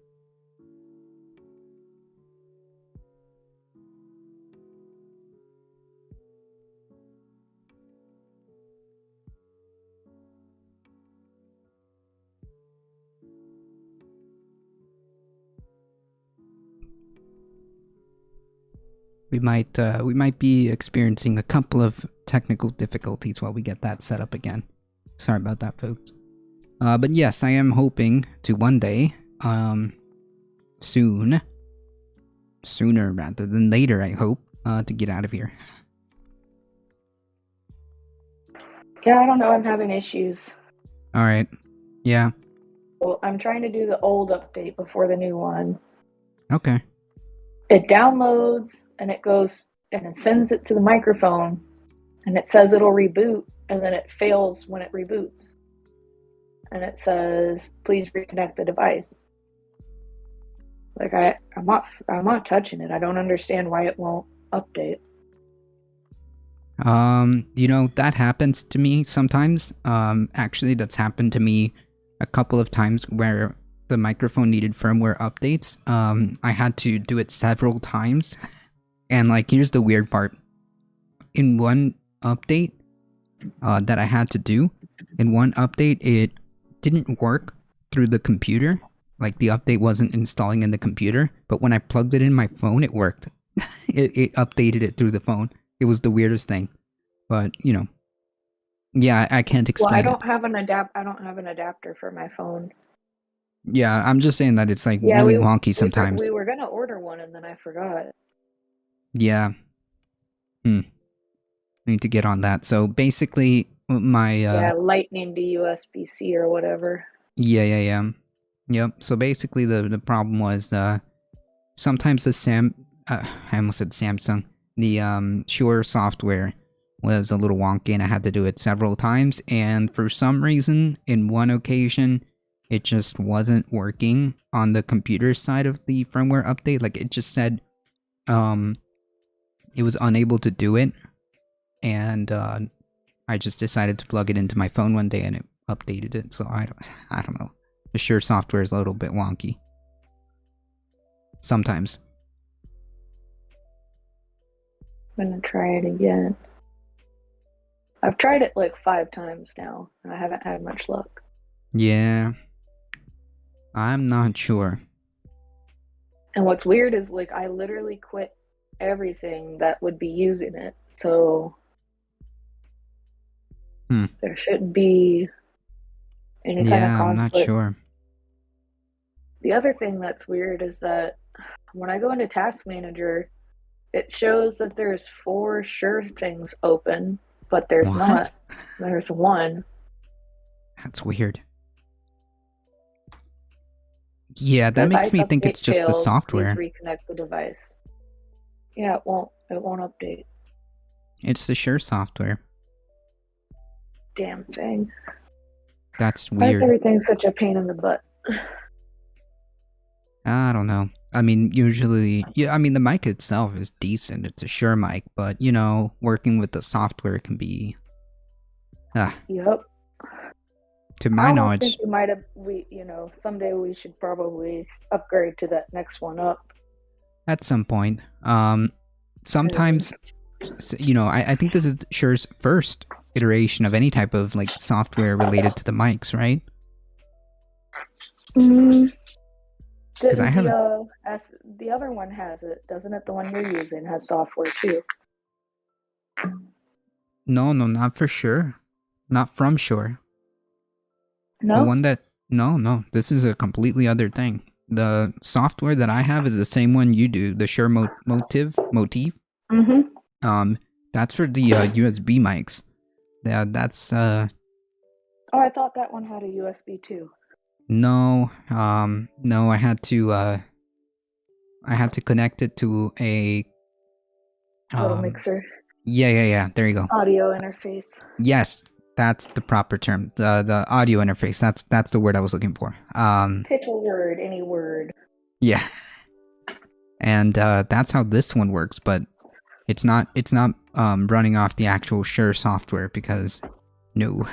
We might be experiencing a couple of technical difficulties while we get that set up again. Sorry about that, folks. But yes, I am hoping to one day, soon, sooner rather than later, I hope, to get out of here. Yeah, I don't know. I'm having issues. Alright. Yeah. Well, I'm trying to do the old update before the new one. Okay. It downloads and it goes and it sends it to the microphone and it says it'll reboot and then it fails when it reboots. And it says, please reconnect the device. Like I'm not touching it. I don't understand why it won't update. You know, that happens to me sometimes. Actually, that's happened to me a couple of times where the microphone needed firmware updates. I had to do it several times. And, like, here's the weird part. In one update that I had to do, it didn't work through the computer. Like, the update wasn't installing in the computer. But when I plugged it in my phone, it worked. it updated it through the phone. It was the weirdest thing, but you know, yeah, I can't explain Well, I it. don't have an adapter for my phone. Yeah, I'm just saying that it's like Yeah, really wonky sometimes. We were gonna order one and then I forgot. Yeah. I need to get on that. So basically, my yeah, Lightning to USB-C or whatever. yeah. Yep. So basically, the problem was sometimes I almost said Samsung. The Shure software was a little wonky, and I had to do it several times. And for some reason, in one occasion, it just wasn't working on the computer side of the firmware update. Like it just said, it was unable to do it, and I just decided to plug it into my phone one day, and it updated it. So I don't know. The Shure software is a little bit wonky sometimes. I'm gonna try it again. I've tried it like 5 times now, and I haven't had much luck. Yeah. I'm not sure. And what's weird is like I literally quit everything that would be using it, so there shouldn't be any kind of Yeah, I'm not conflict. sure. The other thing that's weird is that when I go into Task Manager, it shows that there's 4 Sure things open, but there's What? not. There's 1. That's weird. Yeah, that Device makes me think it's update just the failed. software. Please reconnect the device. Yeah, it won't update. It's the Shure software. Damn thing. That's Why is weird. everything such a pain in the butt? I don't know. I mean, usually, yeah, I mean, the mic itself is decent. It's a Shure mic, but, you know, working with the software can be... Yep. To I my almost knowledge... think we might have, someday we should probably upgrade to that next one up. At some point. Sometimes, you know, I think this is Shure's first iteration of any type of, like, software related to the mics, right? Because I haven't... The other one has it, doesn't it? The one you're using has software too. No, not for sure. Not from Shure. No? The one that... No, this is a completely other thing. The software that I have is the same one you do, the Shure Motif. Mm-hmm. That's for the USB mics. Yeah, that's Oh, I thought that one had a USB too. No, no, I had to connect it to a Auto mixer. Yeah, there you go. Audio interface. Yes, that's the proper term. The audio interface. That's the word I was looking for. Pick a word, any word. Yeah. And that's how this one works, but it's not running off the actual Shure software because no.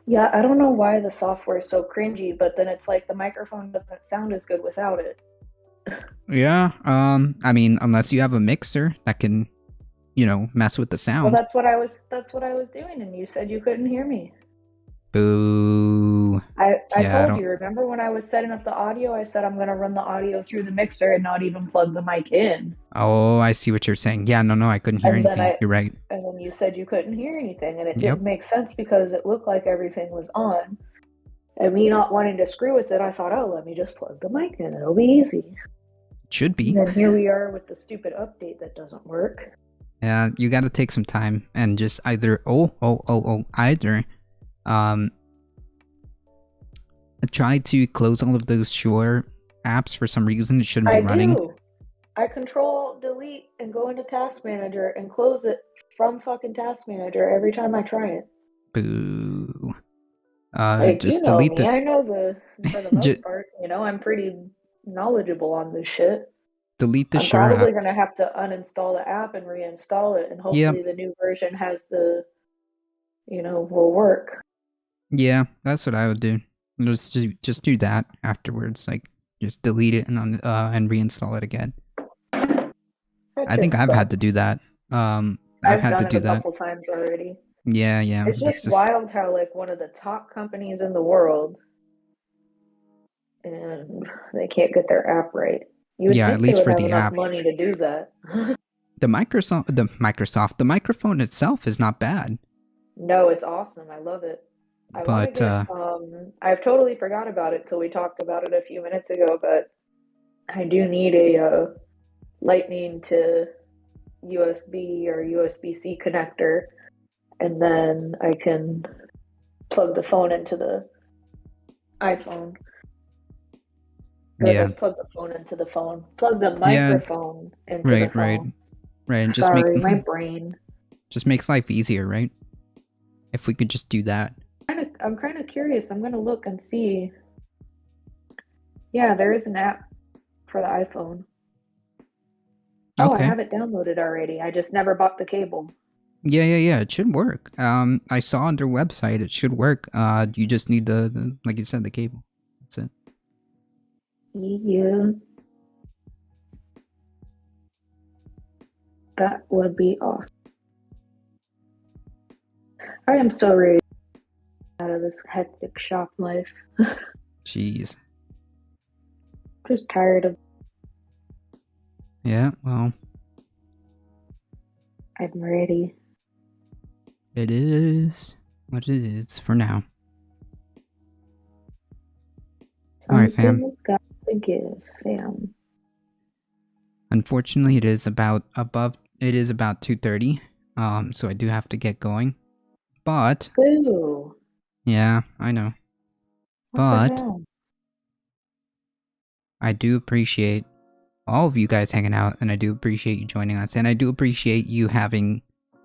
Yeah, I don't know why the software is so cringy, but then it's like the microphone doesn't sound as good without it. Yeah, I mean, unless you have a mixer that can, you know, mess with the sound. Well, that's what I was doing, and you said you couldn't hear me. Boo. I told you, remember when I was setting up the audio, I said I'm going to run the audio through the mixer and not even plug the mic in. Oh, I see what you're saying. Yeah, no, I couldn't hear anything. You're right. And then you said you couldn't hear anything, and it didn't make sense because it looked like everything was on. And me not wanting to screw with it, I thought, oh, let me just plug the mic in. It'll be easy. Should be. And then here we are with the stupid update that doesn't work. Yeah, you got to take some time and just either try to close all of those Shure apps. For some reason it shouldn't be running. I control delete and go into Task Manager and close it from fucking Task Manager every time I try it. Boo. Just delete me. I know for the most part, I'm pretty knowledgeable on this shit. Delete the Shure app. I'm probably app. going to have to uninstall the app and reinstall it, and hopefully the new version has will work. Yeah, that's what I would do. Just do that afterwards. Like, just delete it and reinstall it again. I think I've had to do that. I've had to do that a couple times already. Yeah. It's just wild how like one of the top companies in the world, and they can't get their app right. You would think at least they would for have the enough app. money to do that. The microphone itself is not bad. No, it's awesome. I love it. I've totally forgot about it till we talked about it a few minutes ago, but I do need a Lightning to USB or USB-C connector, and then I can plug the phone into the iPhone. Or Yeah. like plug the phone into the phone. Plug the Yeah. microphone into the Right. phone. And Sorry, my brain. just makes life easier, right? If we could just do that. I'm kind of curious. I'm gonna look and see. Yeah, there is an app for the iPhone. Oh, I Okay. have it downloaded already. I just never bought the cable. Yeah. It should work. I saw on their website it should work. You just need the like you said, the cable. That's it. Yeah. That would be awesome. I am so ready out of this hectic shop life. Jeez. Just tired of. Yeah. Well, I'm ready. it is what it is for now. All right, fam. Something's got to give, fam. Unfortunately, it is about 2:30. So I do have to get going. But Boo. yeah, I know. What But the hell? I do appreciate all of you guys hanging out, and I do appreciate you joining us, and I do appreciate you having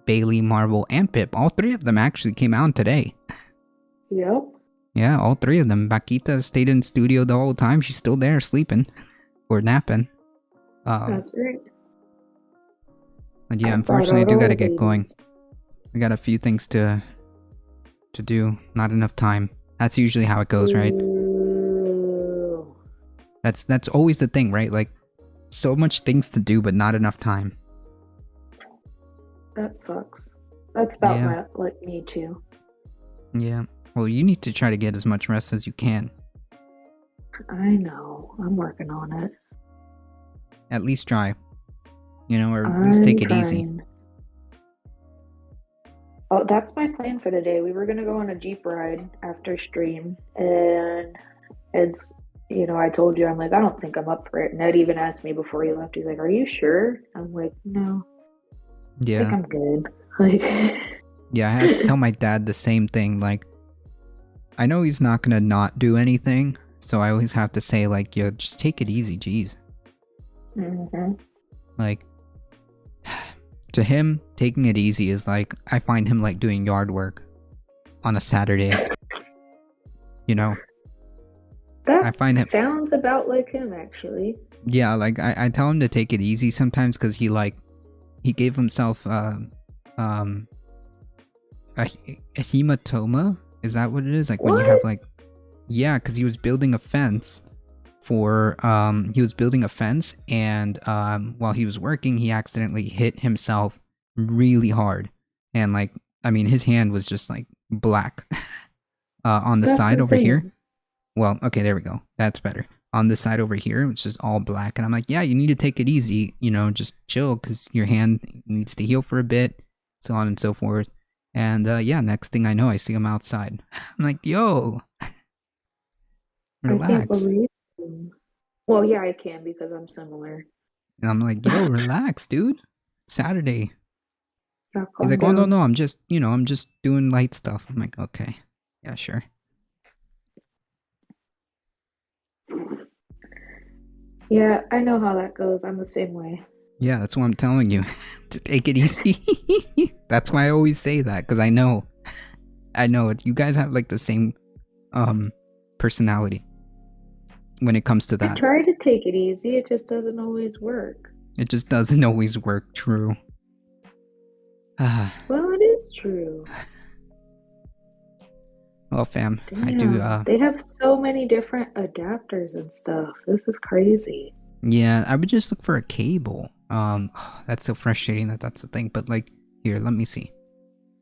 Bailey, Marvel, and Pip. All three of them actually came out today. Yep. Yeah, all three of them. Bakita stayed in studio the whole time. She's still there sleeping or napping. That's right. But yeah, I unfortunately, I thought do all gotta the get going. babies. I got a few things to do. Not enough time. That's usually how it goes, right? Ooh. That's always the thing, right? Like, so much things to do, but not enough time. That sucks. That's about Yeah. like me too. Yeah. Well, you need to try to get as much rest as you can. I know. I'm working on it. At least try. You know, or at least take it easy. trying. Oh, that's my plan for the day. We were gonna go on a Jeep ride after stream, and it's, I told you, I'm like, I don't think I'm up for it. Ned even asked me before he left. He's like, "Are you sure?" I'm like, "No, I think Yeah. I'm good." Like, Yeah, I had to tell my dad the same thing. Like, I know he's not gonna not do anything, so I always have to say, like, yo, just take it easy, jeez. mhm. Like, to him, taking it easy is like, I find him like doing yard work on a Saturday. You know? That I find him, sounds about like him, actually. yeah, like, I tell him to take it easy sometimes because he gave himself, a hematoma? Is that what it is? Like, when you have, What? like, yeah, because he was building a fence and while he was working he accidentally hit himself really hard, and like, I mean, his hand was just like black on the That's side over here. insane. Well, okay, there we go, that's better. On the side over here it's just all black, and I'm like, yeah, you need to take it easy, just chill because your hand needs to heal for a bit, so on and so forth. And yeah, next thing I know, I see him outside. I'm like, yo, I can't relax. believe him. Well, yeah, I can because I'm similar. And I'm like, yo, relax, dude. Saturday. Yeah, He's calm like, oh, no, down. I'm just, I'm just doing light stuff. I'm like, okay. Yeah, sure. Yeah, I know how that goes. I'm the same way. Yeah, that's what I'm telling you. To take it easy. That's why I always say that, because I know. I know it. You guys have like the same personality when it comes to I that. try to take it easy. It just doesn't always work. It just doesn't always work, true. Well, it is true. Well, fam, Damn, I do, they have so many different adapters and stuff. This is crazy. yeah, I would just look for a cable. That's so frustrating that that's the thing, but like, here, let me see.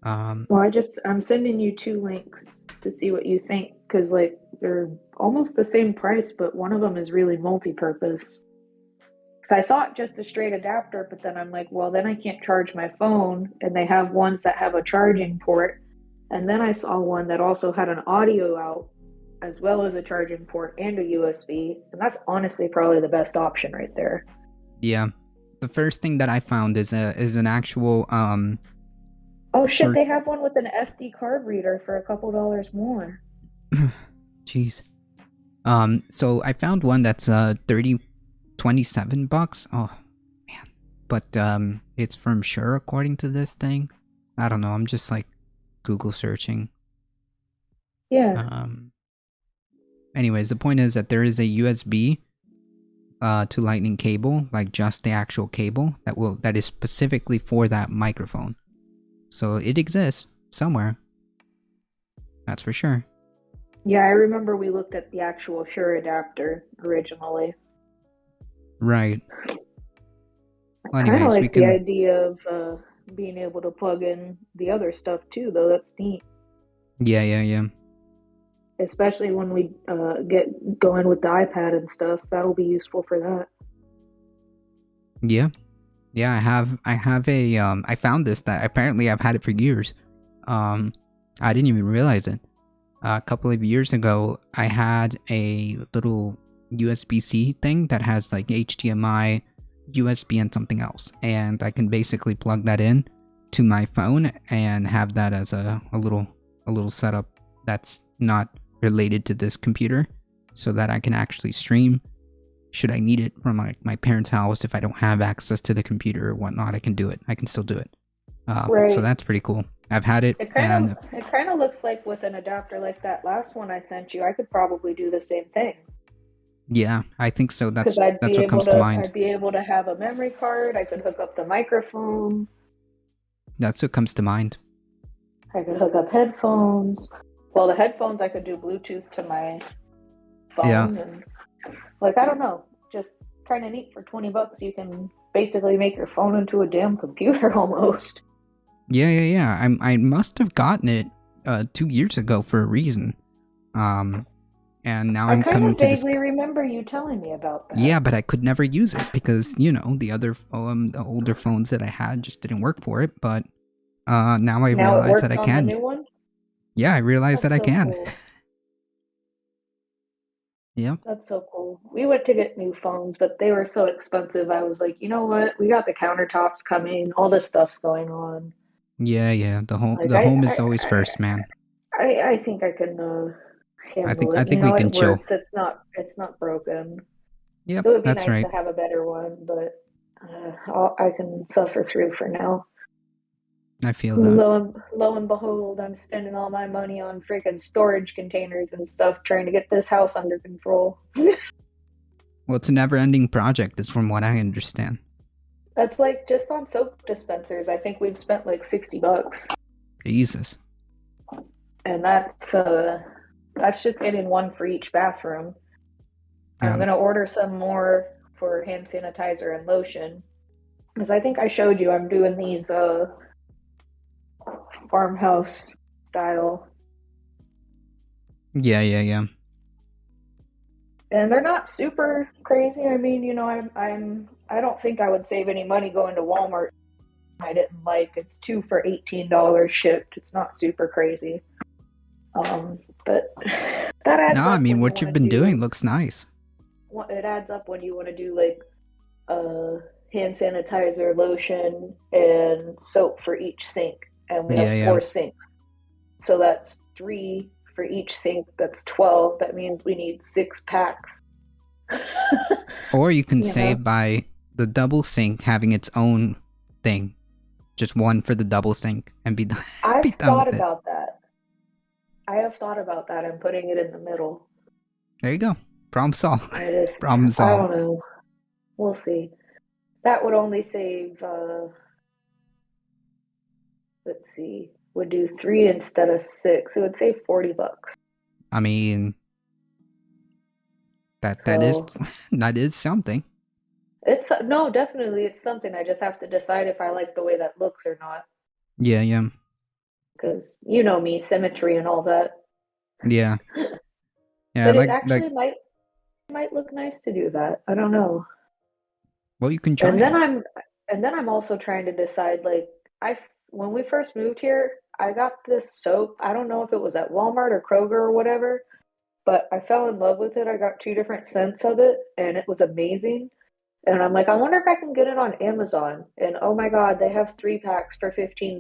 Well, I'm sending you 2 links to see what you think, because like they're almost the same price, but one of them is really multi-purpose. Because I thought just a straight adapter, but then I'm like, well, then I can't charge my phone, and they have ones that have a charging port. And then I saw one that also had an audio out as well as a charging port and a USB, and that's honestly probably the best option right there. Yeah. The first thing that I found is an actual Oh shit, Sure. they have one with an SD card reader for a couple dollars more. Jeez. So I found one that's 27 bucks. Oh man. But it's from Shure according to this thing. I don't know, I'm just like Google searching. Yeah. Anyways, the point is that there is a USB to lightning cable, like just the actual cable that is specifically for that microphone. So it exists somewhere. That's for sure. Yeah, I remember we looked at the actual Shure adapter originally. Right. Well, I kind of anyways, we like the can. idea of being able to plug in the other stuff too, though. That's neat. Yeah. Especially when we get going with the iPad and stuff. That'll be useful for that. Yeah. I have a I found this that apparently I've had it for years. I didn't even realize it. A couple of years ago, I had a little USB-C thing that has like HDMI, USB, and something else, and I can basically plug that in to my phone and have that as a little setup that's not related to this computer, so that I can actually stream. Should I need it from my parents' house, if I don't have access to the computer or whatnot, I can do it. I can still do it. Right. So that's pretty cool. I've had it, It and kind of looks like with an adapter like that last one I sent you, I could probably do the same thing. yeah, I think so. That's Because what comes to mind. I'd be able to have a memory card. I could hook up the microphone. That's what comes to mind. I could hook up headphones. Well, the headphones I could do Bluetooth to my phone, Yeah. and like I don't know, just kind of neat. For $20, you can basically make your phone into a damn computer almost. Yeah. I must have gotten it 2 years ago for a reason. And now I'm I kind coming of to this. vaguely remember you telling me about that. Yeah, but I could never use it because the other the older phones that I had just didn't work for it. But now I Now it realize works that I on can. the new one. Yeah, I realize That's that I so can. cool. Yeah. That's so cool. We went to get new phones, but they were so expensive. I was like, you know what? We got the countertops coming. All this stuff's going on. Yeah. The home Like the home is always first, man. I think I can handle I it. You think we know, can it chill. works. It's not broken. Yep, It would be that's nice right. to have a better one, but I can suffer through for now. I feel that. Lo and behold, I'm spending all my money on freaking storage containers and stuff trying to get this house under control. Well, it's a never-ending project, is from what I understand. That's like just on soap dispensers. I think we've spent like $60. Jesus. And that's just getting one for each bathroom. Yeah. I'm gonna order some more for hand sanitizer and lotion. Because I think I showed you I'm doing these farmhouse style. Yeah. And they're not super crazy. I mean, I don't think I would save any money going to Walmart. I didn't like it's 2 for $18 shipped. It's not super crazy. But that adds No, up. I mean, when you what you've wanna been do, doing looks nice. It adds up when you want to do like hand sanitizer, lotion, and soap for each sink. And we have Yeah. 4 sinks. So that's 3 for each sink. That's 12. That means we need 6 packs. Or you can You save know? by the double sink having its own thing. Just one for the double sink and be done, I've done thought with it. about that. I have thought about that and putting it in the middle. There you go. Problem solved. I Problem solved. don't know. We'll see. That would only save, let's see, would do 3 instead of 6. It would save $40. I mean, that So is something. it's no, definitely it's something. I just have to decide if I like the way that looks or not. Yeah. Because you know me, symmetry and all that. Yeah. But it like actually might look nice to do that. I don't know. well, you can try And it. then I'm also trying to decide like when we first moved here, I got this soap. I don't know if it was at Walmart or Kroger or whatever, but I fell in love with it. I got 2 different scents of it and it was amazing. And I'm like, I wonder if I can get it on Amazon. And oh my God, they have 3 packs for $15.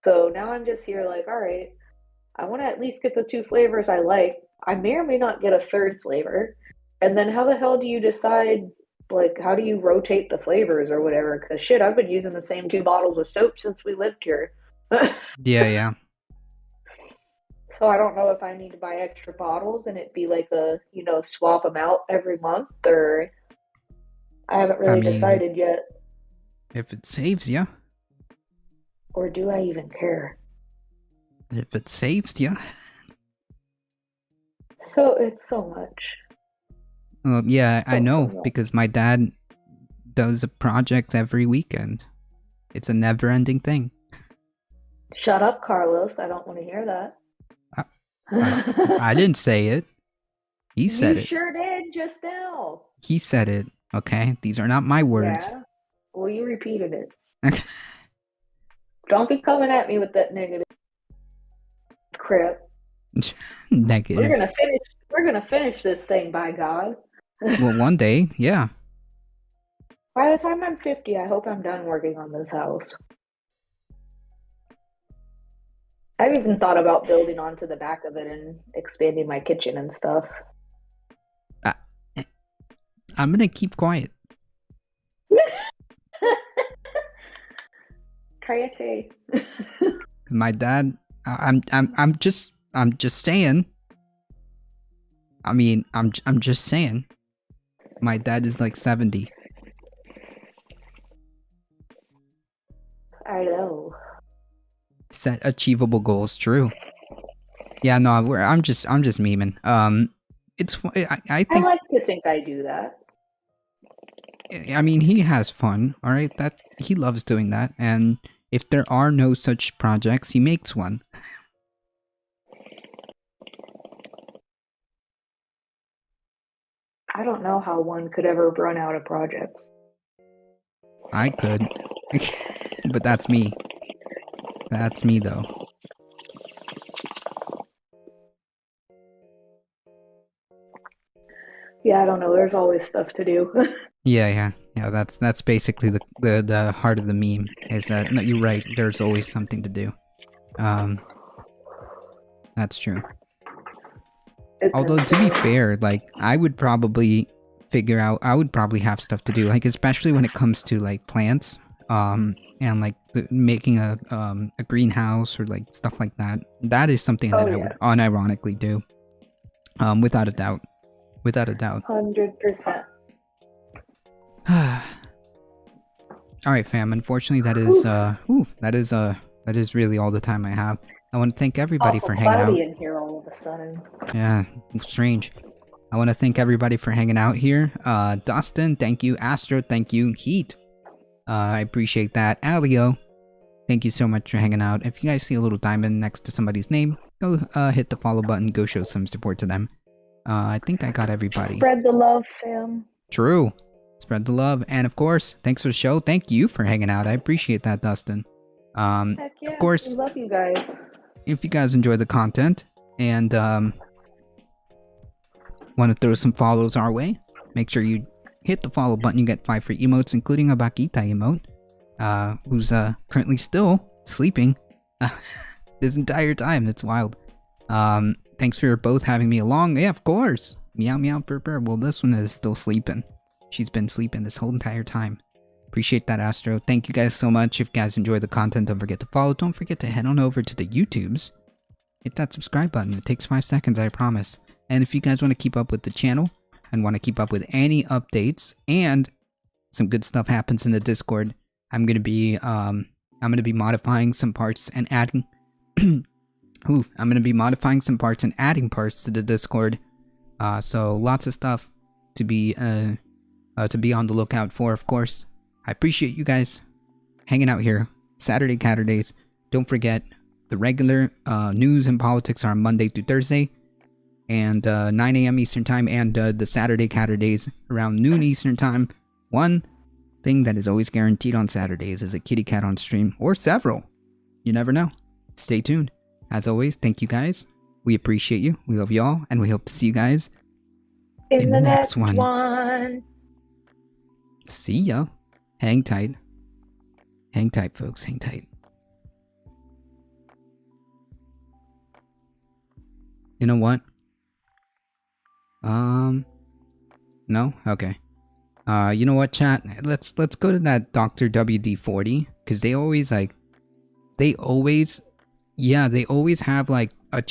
So now I'm just here like, all right, I want to at least get the 2 flavors I like. I may or may not get a third flavor. And then how the hell do you decide, like, how do you rotate the flavors or whatever? Because shit, I've been using the same 2 bottles of soap since we lived here. Yeah, yeah. So I don't know if I need to buy extra bottles and it be like a, swap them out every month, or I haven't I really mean, decided yet. if it saves you. Or do I even care? If it saves you. So it's so much. Well, yeah, I So know, much. because my dad does a project every weekend. It's a never-ending thing. Shut up, Carlos. I don't want to hear that. I didn't say it. He said You it. sure did just now. He said it, okay? These are not my words. Yeah. Well, you repeated it. Don't be coming at me with that negative crap. Negative. We're gonna finish this thing, by God. Well, one day, yeah. By the time I'm 50, I hope I'm done working on this house. I've even thought about building onto the back of it and expanding my kitchen and stuff. I'm gonna keep quiet. Caturday. My dad, I'm just saying. I mean, I'm just saying. My dad is like 70. I know. Set achievable goals. True. Yeah, no, I'm just memeing. It's I I think. like to think I do that. I mean, he has fun. All right, that he loves doing that, and if there are no such projects, he makes one. I don't know how one could ever run out of projects. I could, but that's me. That's me, though. Yeah, I don't know. There's always stuff to do. Yeah. That's basically the heart of the meme. Is that no? You're right. There's always something to do. That's true. Although to be fair, like I would probably have stuff to do, like especially when it comes to like plants, and like making a greenhouse or like stuff like that. That is something that I would unironically do, without a doubt. 100%. All right, fam. Unfortunately, that is really all the time I have. I want to thank everybody for hanging out. In here all of a sudden. Yeah, strange. I want to thank everybody for hanging out here. Dustin, thank you. Astro, thank you. Heat, I appreciate that. Alio, thank you so much for hanging out. If you guys see a little diamond next to somebody's name, go hit the follow button. Go show some support to them. I think I got everybody. Spread the love, fam. True. Spread the love. And of course, thanks for the show. Thank you for hanging out. I appreciate that, Dustin. Heck yeah, of course, we love you guys. If you guys enjoy the content and want to throw some follows our way, make sure you hit the follow button. You get 5 free emotes, including a Bakita emote, who's currently still sleeping this entire time. It's wild. Thanks for both having me along. Yeah, of course. Meow meow purr purr. Well, this one is still sleeping. She's been sleeping this whole entire time. Appreciate that, Astro. Thank you guys so much. If you guys enjoy the content, don't forget to follow. Don't forget to head on over to the YouTubes. Hit that subscribe button. It takes 5 seconds, I promise. And if you guys want to keep up with the channel and want to keep up with any updates and some good stuff happens in the Discord, I'm gonna be modifying some parts and adding I'm gonna be modifying some parts and adding parts to the Discord. So lots of stuff to be on the lookout for, of course. I appreciate you guys hanging out here. Saturday Caturdays. Don't forget, the regular news and politics are Monday through Thursday, and 9 a.m. Eastern Time, and the Saturday Caturdays around noon Eastern Time. One thing that is always guaranteed on Saturdays is a kitty cat on stream, or several. You never know. Stay tuned. As always, thank you guys. We appreciate you. We love y'all, and we hope to see you guys in the next one. See ya. Hang tight. Hang tight, folks. Hang tight. You know what? No? Okay. You know what, chat? Let's go to that Dr. WD-40, because they always like, they always have like a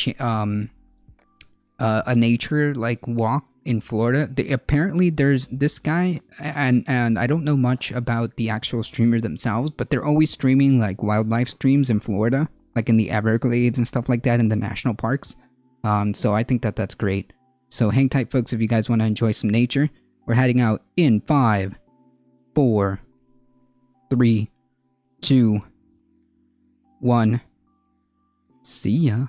nature like walk in Florida. Apparently there's this guy, and I don't know much about the actual streamer themselves, but they're always streaming like wildlife streams in Florida, like in the Everglades and stuff like that, in the national parks. So I think that that's great. So hang tight, folks, if you guys want to enjoy some nature. We're heading out in 5, 4, 3, 2, 1. See ya.